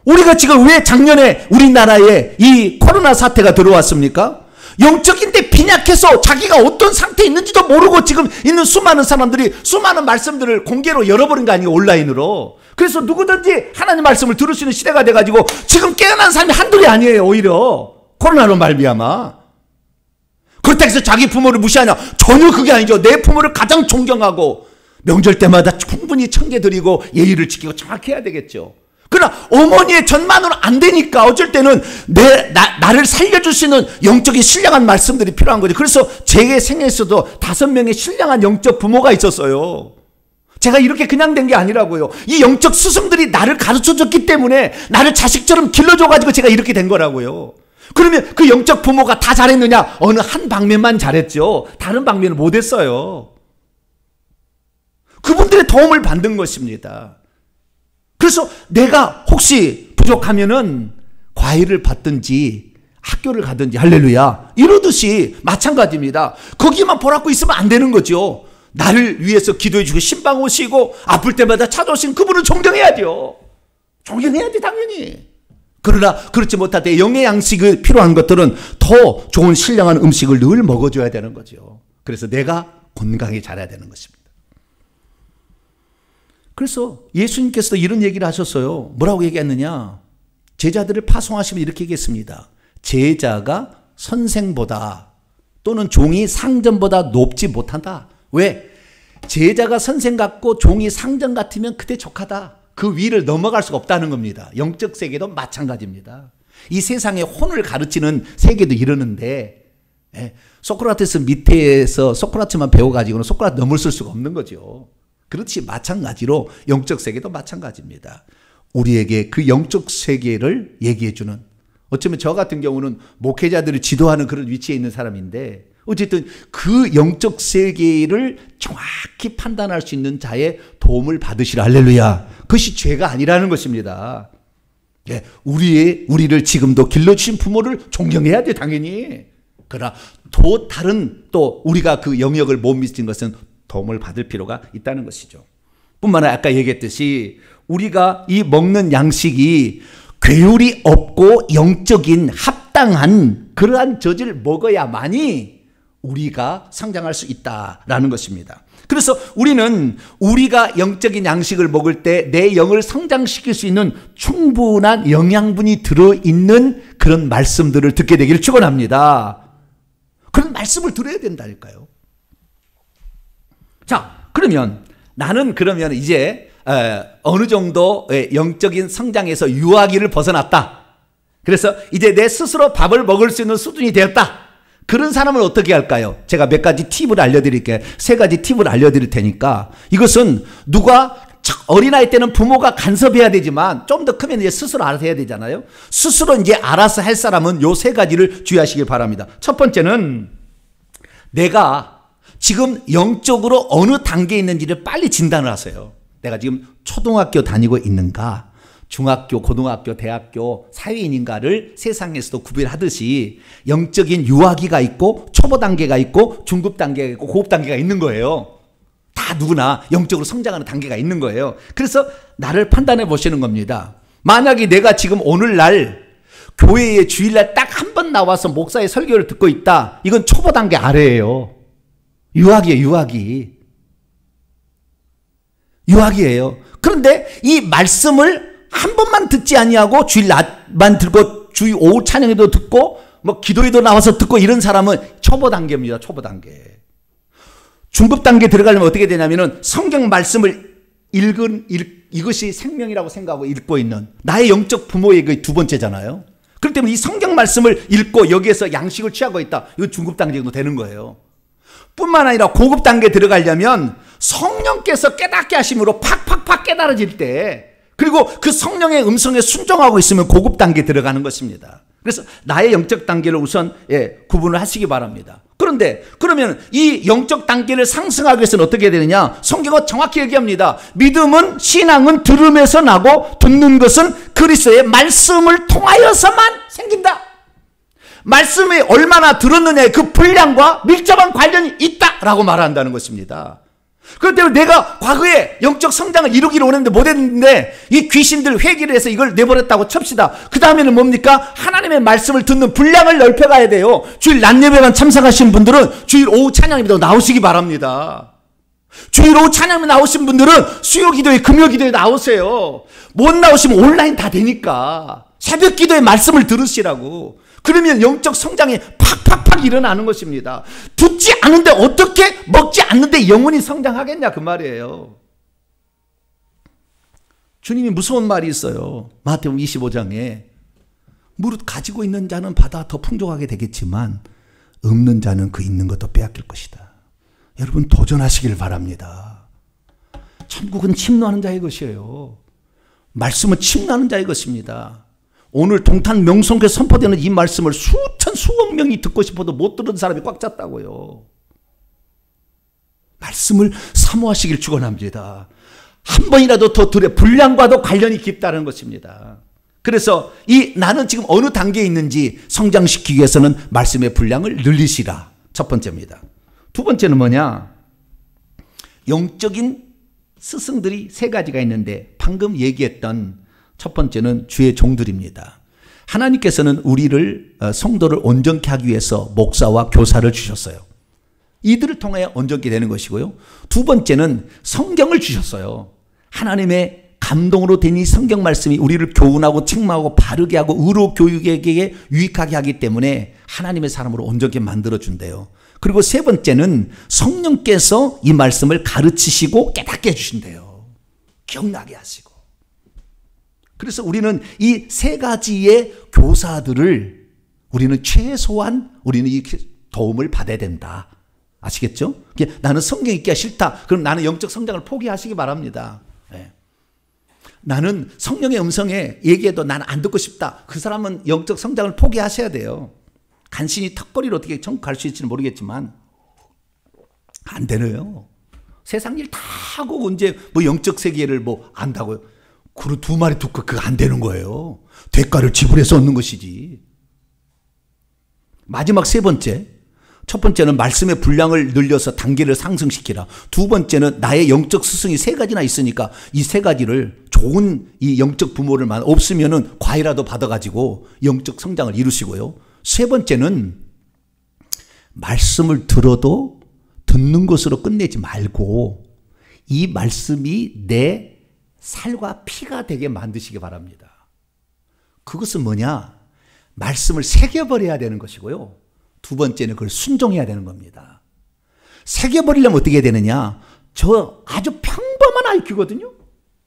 우리가 지금 왜 작년에 우리나라에 이 코로나 사태가 들어왔습니까? 영적인데 빈약해서 자기가 어떤 상태에 있는지도 모르고 지금 있는 수많은 사람들이 수많은 말씀들을 공개로 열어버린 거 아니에요, 온라인으로. 그래서 누구든지 하나님 말씀을 들을 수 있는 시대가 돼가지고 지금 깨어난 사람이 한둘이 아니에요, 오히려. 코로나로 말미암아. 그렇다고 해서 자기 부모를 무시하냐? 전혀 그게 아니죠. 내 부모를 가장 존경하고 명절 때마다 충분히 청계드리고 예의를 지키고 정확히 해야 되겠죠. 그러나 어머니의 전만으로 안 되니까 어쩔 때는 나를 살려줄 수 있는 영적인 신령한 말씀들이 필요한 거죠. 그래서 제 생애에서도 5명의 신령한 영적 부모가 있었어요. 제가 이렇게 그냥 된 게 아니라고요. 이 영적 스승들이 나를 가르쳐줬기 때문에 나를 자식처럼 길러줘가지고 제가 이렇게 된 거라고요. 그러면 그 영적 부모가 다 잘했느냐? 어느 한 방면만 잘했죠. 다른 방면은 못했어요. 그분들의 도움을 받는 것입니다. 그래서 내가 혹시 부족하면은 과외를 받든지 학교를 가든지, 할렐루야, 이러듯이 마찬가지입니다. 거기만 보라고 있으면 안 되는 거죠. 나를 위해서 기도해 주고 신방 오시고 아플 때마다 찾아오신 그분을 존경해야죠. 존경해야지 당연히. 그러나 그렇지 못할 때 영의 양식이 필요한 것들은 더 좋은 신령한 음식을 늘 먹어줘야 되는 거죠. 그래서 내가 건강히 자라야 되는 것입니다. 그래서 예수님께서도 이런 얘기를 하셨어요. 뭐라고 얘기했느냐? 제자들을 파송하시면 이렇게 얘기했습니다. 제자가 선생보다 또는 종이 상전보다 높지 못한다. 왜? 제자가 선생 같고 종이 상전 같으면 그때 족하다. 그 위를 넘어갈 수가 없다는 겁니다. 영적 세계도 마찬가지입니다. 이 세상의 혼을 가르치는 세계도 이러는데 소크라테스 밑에서 소크라테스만 배워가지고는 소크라테스 넘을 수가 없는 거죠. 그렇지 마찬가지로 영적 세계도 마찬가지입니다. 우리에게 그 영적 세계를 얘기해주는, 어쩌면 저 같은 경우는 목회자들을 지도하는 그런 위치에 있는 사람인데 어쨌든 그 영적 세계를 정확히 판단할 수 있는 자의 도움을 받으시라. 할렐루야. 그것이 죄가 아니라는 것입니다. 우리를 지금도 길러주신 부모를 존경해야 돼 당연히. 그러나 또 다른 또 우리가 그 영역을 못 미친 것은 도움을 받을 필요가 있다는 것이죠. 뿐만 아니라 아까 얘기했듯이 우리가 이 먹는 양식이 괴율이 없고 영적인 합당한 그러한 젖을 먹어야만이 우리가 성장할 수 있다라는 것입니다. 그래서 우리는 우리가 영적인 양식을 먹을 때 내 영을 성장시킬 수 있는 충분한 영양분이 들어있는 그런 말씀들을 듣게 되기를 축원합니다. 그런 말씀을 들어야 된다니까요. 자, 그러면 나는 이제 어느 정도 영적인 성장에서 유아기를 벗어났다. 그래서 이제 내 스스로 밥을 먹을 수 있는 수준이 되었다. 그런 사람은 어떻게 할까요? 제가 몇 가지 팁을 알려드릴게요. 3가지 팁을 알려드릴 테니까 이것은 누가 어린아이 때는 부모가 간섭해야 되지만 좀 더 크면 이제 스스로 알아서 해야 되잖아요. 스스로 이제 알아서 할 사람은 요 3가지를 주의하시길 바랍니다. 첫 번째는 내가 지금 영적으로 어느 단계에 있는지를 빨리 진단을 하세요. 내가 지금 초등학교 다니고 있는가, 중학교, 고등학교, 대학교, 사회인인가를 세상에서도 구별하듯이 영적인 유아기가 있고 초보 단계가 있고 중급 단계가 있고 고급 단계가 있는 거예요. 다 누구나 영적으로 성장하는 단계가 있는 거예요. 그래서 나를 판단해 보시는 겁니다. 만약에 내가 지금 오늘날 교회에 주일날 딱 한 번 나와서 목사의 설교를 듣고 있다. 이건 초보 단계 아래예요. 유아기예요, 유아기예요. 그런데 이 말씀을 한 번만 듣지 아니하고 주일 낮만 듣고 주일 오후 찬양에도 듣고 뭐 기도에도 나와서 듣고 이런 사람은 초보 단계입니다. 초보 단계. 중급 단계 들어가려면 어떻게 되냐면은 성경 말씀을 이것이 생명이라고 생각하고 읽고 있는 나의 영적 부모의 그 2번째잖아요. 그렇기 때문에 이 성경 말씀을 읽고 여기에서 양식을 취하고 있다. 이거 중급 단계 정도 되는 거예요. 뿐만 아니라 고급 단계에 들어가려면 성령께서 깨닫게 하심으로 팍팍팍 깨달아질 때, 그리고 그 성령의 음성에 순종하고 있으면 고급 단계에 들어가는 것입니다. 그래서 나의 영적 단계를 우선 구분을 하시기 바랍니다. 그런데 그러면 이 영적 단계를 상승하기 위해서는 어떻게 되느냐? 성경은 정확히 얘기합니다. 믿음은, 신앙은 들음에서 나고 듣는 것은 그리스도의 말씀을 통하여서만 생긴다. 말씀이 얼마나 들었느냐의 그 분량과 밀접한 관련이 있다라고 말한다는 것입니다. 그렇기 때문에 내가 과거에 영적 성장을 이루기를 원했는데 못했는데 이 귀신들 회개를 해서 이걸 내버렸다고 칩시다. 그 다음에는 뭡니까? 하나님의 말씀을 듣는 분량을 넓혀가야 돼요. 주일 낮 예배만 참석하신 분들은 주일 오후 찬양에도 나오시기 바랍니다. 주일 오후 찬양에 나오신 분들은 수요 기도에, 금요 기도에 나오세요. 못 나오시면 온라인 다 되니까 새벽 기도에 말씀을 들으시라고. 그러면 영적 성장이 팍팍팍 일어나는 것입니다. 듣지 않는데 어떻게 먹지 않는데 영혼이 성장하겠냐 그 말이에요. 주님이 무서운 말이 있어요. 마태복음 25장에 무릇 가지고 있는 자는 받아 더 풍족하게 되겠지만 없는 자는 그 있는 것도 빼앗길 것이다. 여러분 도전하시길 바랍니다. 천국은 침노하는 자의 것이에요. 말씀은 침노하는 자의 것입니다. 오늘 동탄 명성교회 선포되는 이 말씀을 수천 수억 명이 듣고 싶어도 못 들은 사람이 꽉 찼다고요. 말씀을 사모하시길 축원합니다. 한 번이라도 더 들어 분량과도 관련이 깊다는 것입니다. 그래서 나는 지금 어느 단계에 있는지 성장시키기 위해서는 말씀의 분량을 늘리시라. 첫 번째입니다. 두 번째는 뭐냐? 영적인 스승들이 3가지가 있는데 방금 얘기했던 첫 번째는 주의 종들입니다. 하나님께서는 우리를 성도를 온전케 하기 위해서 목사와 교사를 주셨어요. 이들을 통해 온전케 되는 것이고요. 두 번째는 성경을 주셨어요. 하나님의 감동으로 된 이 성경 말씀이 우리를 교훈하고 책망하고 바르게 하고 의로 교육에게 유익하게 하기 때문에 하나님의 사람으로 온전케 만들어준대요. 그리고 세 번째는 성령께서 이 말씀을 가르치시고 깨닫게 해주신대요. 기억나게 하시고. 그래서 우리는 이 3가지의 교사들을 우리는 최소한 우리는 이 도움을 받아야 된다. 아시겠죠? 나는 성경 읽기가 싫다. 그럼 나는 영적 성장을 포기하시기 바랍니다. 네. 나는 성령의 음성에 얘기해도 나는 안 듣고 싶다. 그 사람은 영적 성장을 포기하셔야 돼요. 간신히 턱걸이로 어떻게 천국 갈 수 있을지는 모르겠지만 안 되네요. 세상 일 다 하고 언제 뭐 영적 세계를 뭐 안다고요. 그루 2마리 두고 그거 안 되는 거예요. 대가를 지불해서 얻는 것이지. 마지막 3번째, 첫 번째는 말씀의 분량을 늘려서 단계를 상승시키라. 두 번째는 나의 영적 스승이 세 가지나 있으니까 이 세 가지를 좋은 이 영적 부모를 없으면은 과외라도 받아가지고 영적 성장을 이루시고요. 세 번째는 말씀을 들어도 듣는 것으로 끝내지 말고 이 말씀이 내 살과 피가 되게 만드시기 바랍니다. 그것은 뭐냐? 말씀을 새겨버려야 되는 것이고요. 두 번째는 그걸 순종해야 되는 겁니다. 새겨버리려면 어떻게 해야 되느냐? 저 아주 평범한 IQ거든요.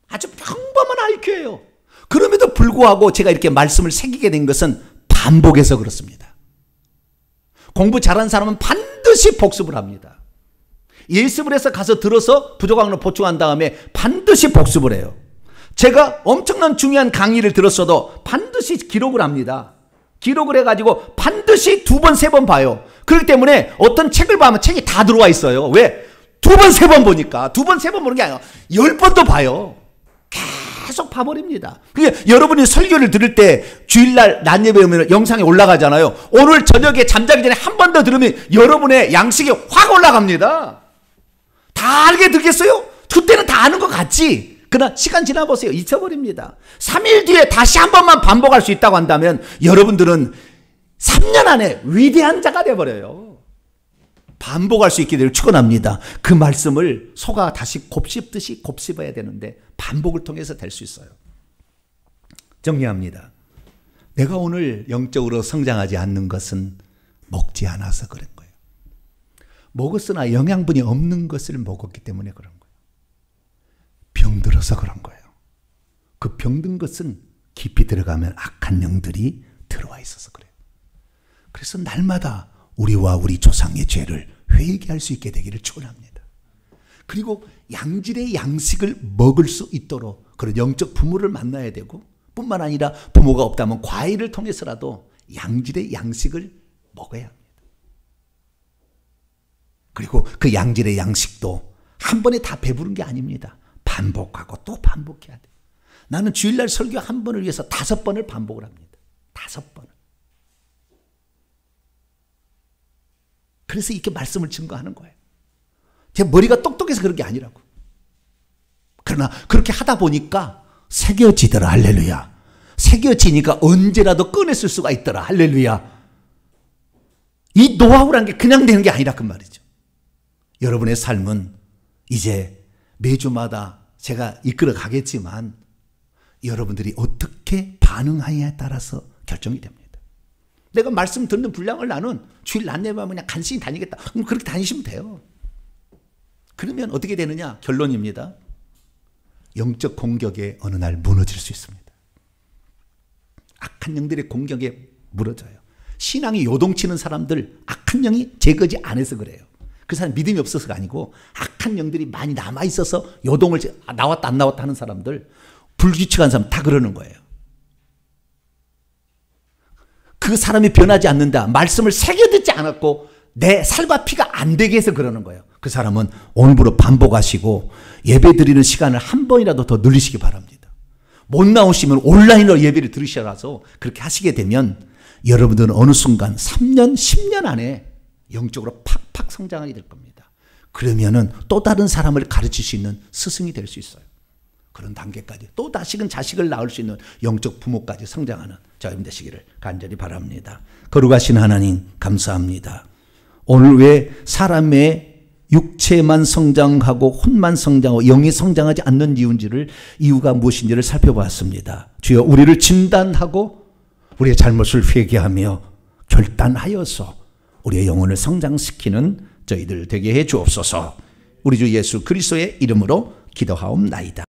아주 평범한 IQ예요. 그럼에도 불구하고 제가 이렇게 말씀을 새기게 된 것은 반복해서 그렇습니다. 공부 잘하는 사람은 반드시 복습을 합니다. 예습을 해서 가서 들어서 부족한 걸 보충한 다음에 반드시 복습을 해요. 제가 엄청난 중요한 강의를 들었어도 반드시 기록을 합니다. 기록을 해가지고 반드시 두 번, 세 번 봐요. 그렇기 때문에 어떤 책을 보면 책이 다 들어와 있어요. 왜? 두 번, 세 번 보니까. 두 번, 세 번 보는 게 아니라 10번도 봐요. 계속 봐버립니다. 그게 여러분이 설교를 들을 때 주일날 낮 예배 오면 영상이 올라가잖아요. 오늘 저녁에 잠자기 전에 한 번 더 들으면 여러분의 양식이 확 올라갑니다. 다 알게 되겠어요? 그때는 다 아는 것 같지. 그러나 시간 지나보세요. 잊혀버립니다. 3일 뒤에 다시 한 번만 반복할 수 있다고 한다면 여러분들은 3년 안에 위대한 자가 되어버려요. 반복할 수 있게 되기를 축원합니다. 그 말씀을 소가 다시 곱씹듯이 곱씹어야 되는데 반복을 통해서 될 수 있어요. 정리합니다. 내가 오늘 영적으로 성장하지 않는 것은 먹지 않아서 그런 거예요. 먹었으나 영양분이 없는 것을 먹었기 때문에 그런 거예요. 병들어서 그런 거예요. 그 병든 것은 깊이 들어가면 악한 영들이 들어와 있어서 그래요. 그래서 날마다 우리와 우리 조상의 죄를 회개할 수 있게 되기를 축원합니다. 그리고 양질의 양식을 먹을 수 있도록 그런 영적 부모를 만나야 되고 뿐만 아니라 부모가 없다면 과외를 통해서라도 양질의 양식을 먹어야 합니다. 그리고 그 양질의 양식도 한 번에 다 배부른 게 아닙니다. 반복하고 또 반복해야 돼요. 나는 주일날 설교 한 번을 위해서 5번을 반복을 합니다. 5번을. 그래서 이렇게 말씀을 증거하는 거예요. 제 머리가 똑똑해서 그런 게 아니라고. 그러나 그렇게 하다 보니까 새겨지더라. 할렐루야. 새겨지니까 언제라도 꺼냈을 수가 있더라. 할렐루야. 이 노하우란 게 그냥 되는 게 아니라 그 말이죠. 여러분의 삶은 이제 매주마다 제가 이끌어 가겠지만 여러분들이 어떻게 반응하느냐에 따라서 결정이 됩니다. 내가 말씀 듣는 분량을 나는 주일 낮 예배하면 그냥 간신히 다니겠다. 그럼 그렇게 다니시면 돼요. 그러면 어떻게 되느냐? 결론입니다. 영적 공격에 어느 날 무너질 수 있습니다. 악한 영들의 공격에 무너져요. 신앙이 요동치는 사람들 악한 영이 제거지 안 해서 그래요. 그 사람 믿음이 없어서가 아니고 악한 영들이 많이 남아있어서 요동을 나왔다 안 나왔다 하는 사람들, 불규칙한 사람 다 그러는 거예요. 그 사람이 변하지 않는다. 말씀을 새겨듣지 않았고 내 살과 피가 안 되게 해서 그러는 거예요. 그 사람은 오늘부로 반복하시고 예배 드리는 시간을 한 번이라도 더 늘리시기 바랍니다. 못 나오시면 온라인으로 예배를 들으셔서 그렇게 하시게 되면 여러분들은 어느 순간 3년, 10년 안에 영적으로 팍팍 성장하게 될 겁니다. 그러면은 또 다른 사람을 가르칠 수 있는 스승이 될 수 있어요. 그런 단계까지 또 다시금 자식을 낳을 수 있는 영적 부모까지 성장하는 저희들 되시기를 간절히 바랍니다. 거룩하신 하나님 감사합니다. 오늘 왜 사람의 육체만 성장하고 혼만 성장하고 영이 성장하지 않는 이유가 무엇인지를 살펴봤습니다. 주여 우리를 진단하고 우리의 잘못을 회개하며 결단하여서 우리의 영혼을 성장시키는 저희들 되게 해 주옵소서. 우리 주 예수 그리스도의 이름으로 기도하옵나이다.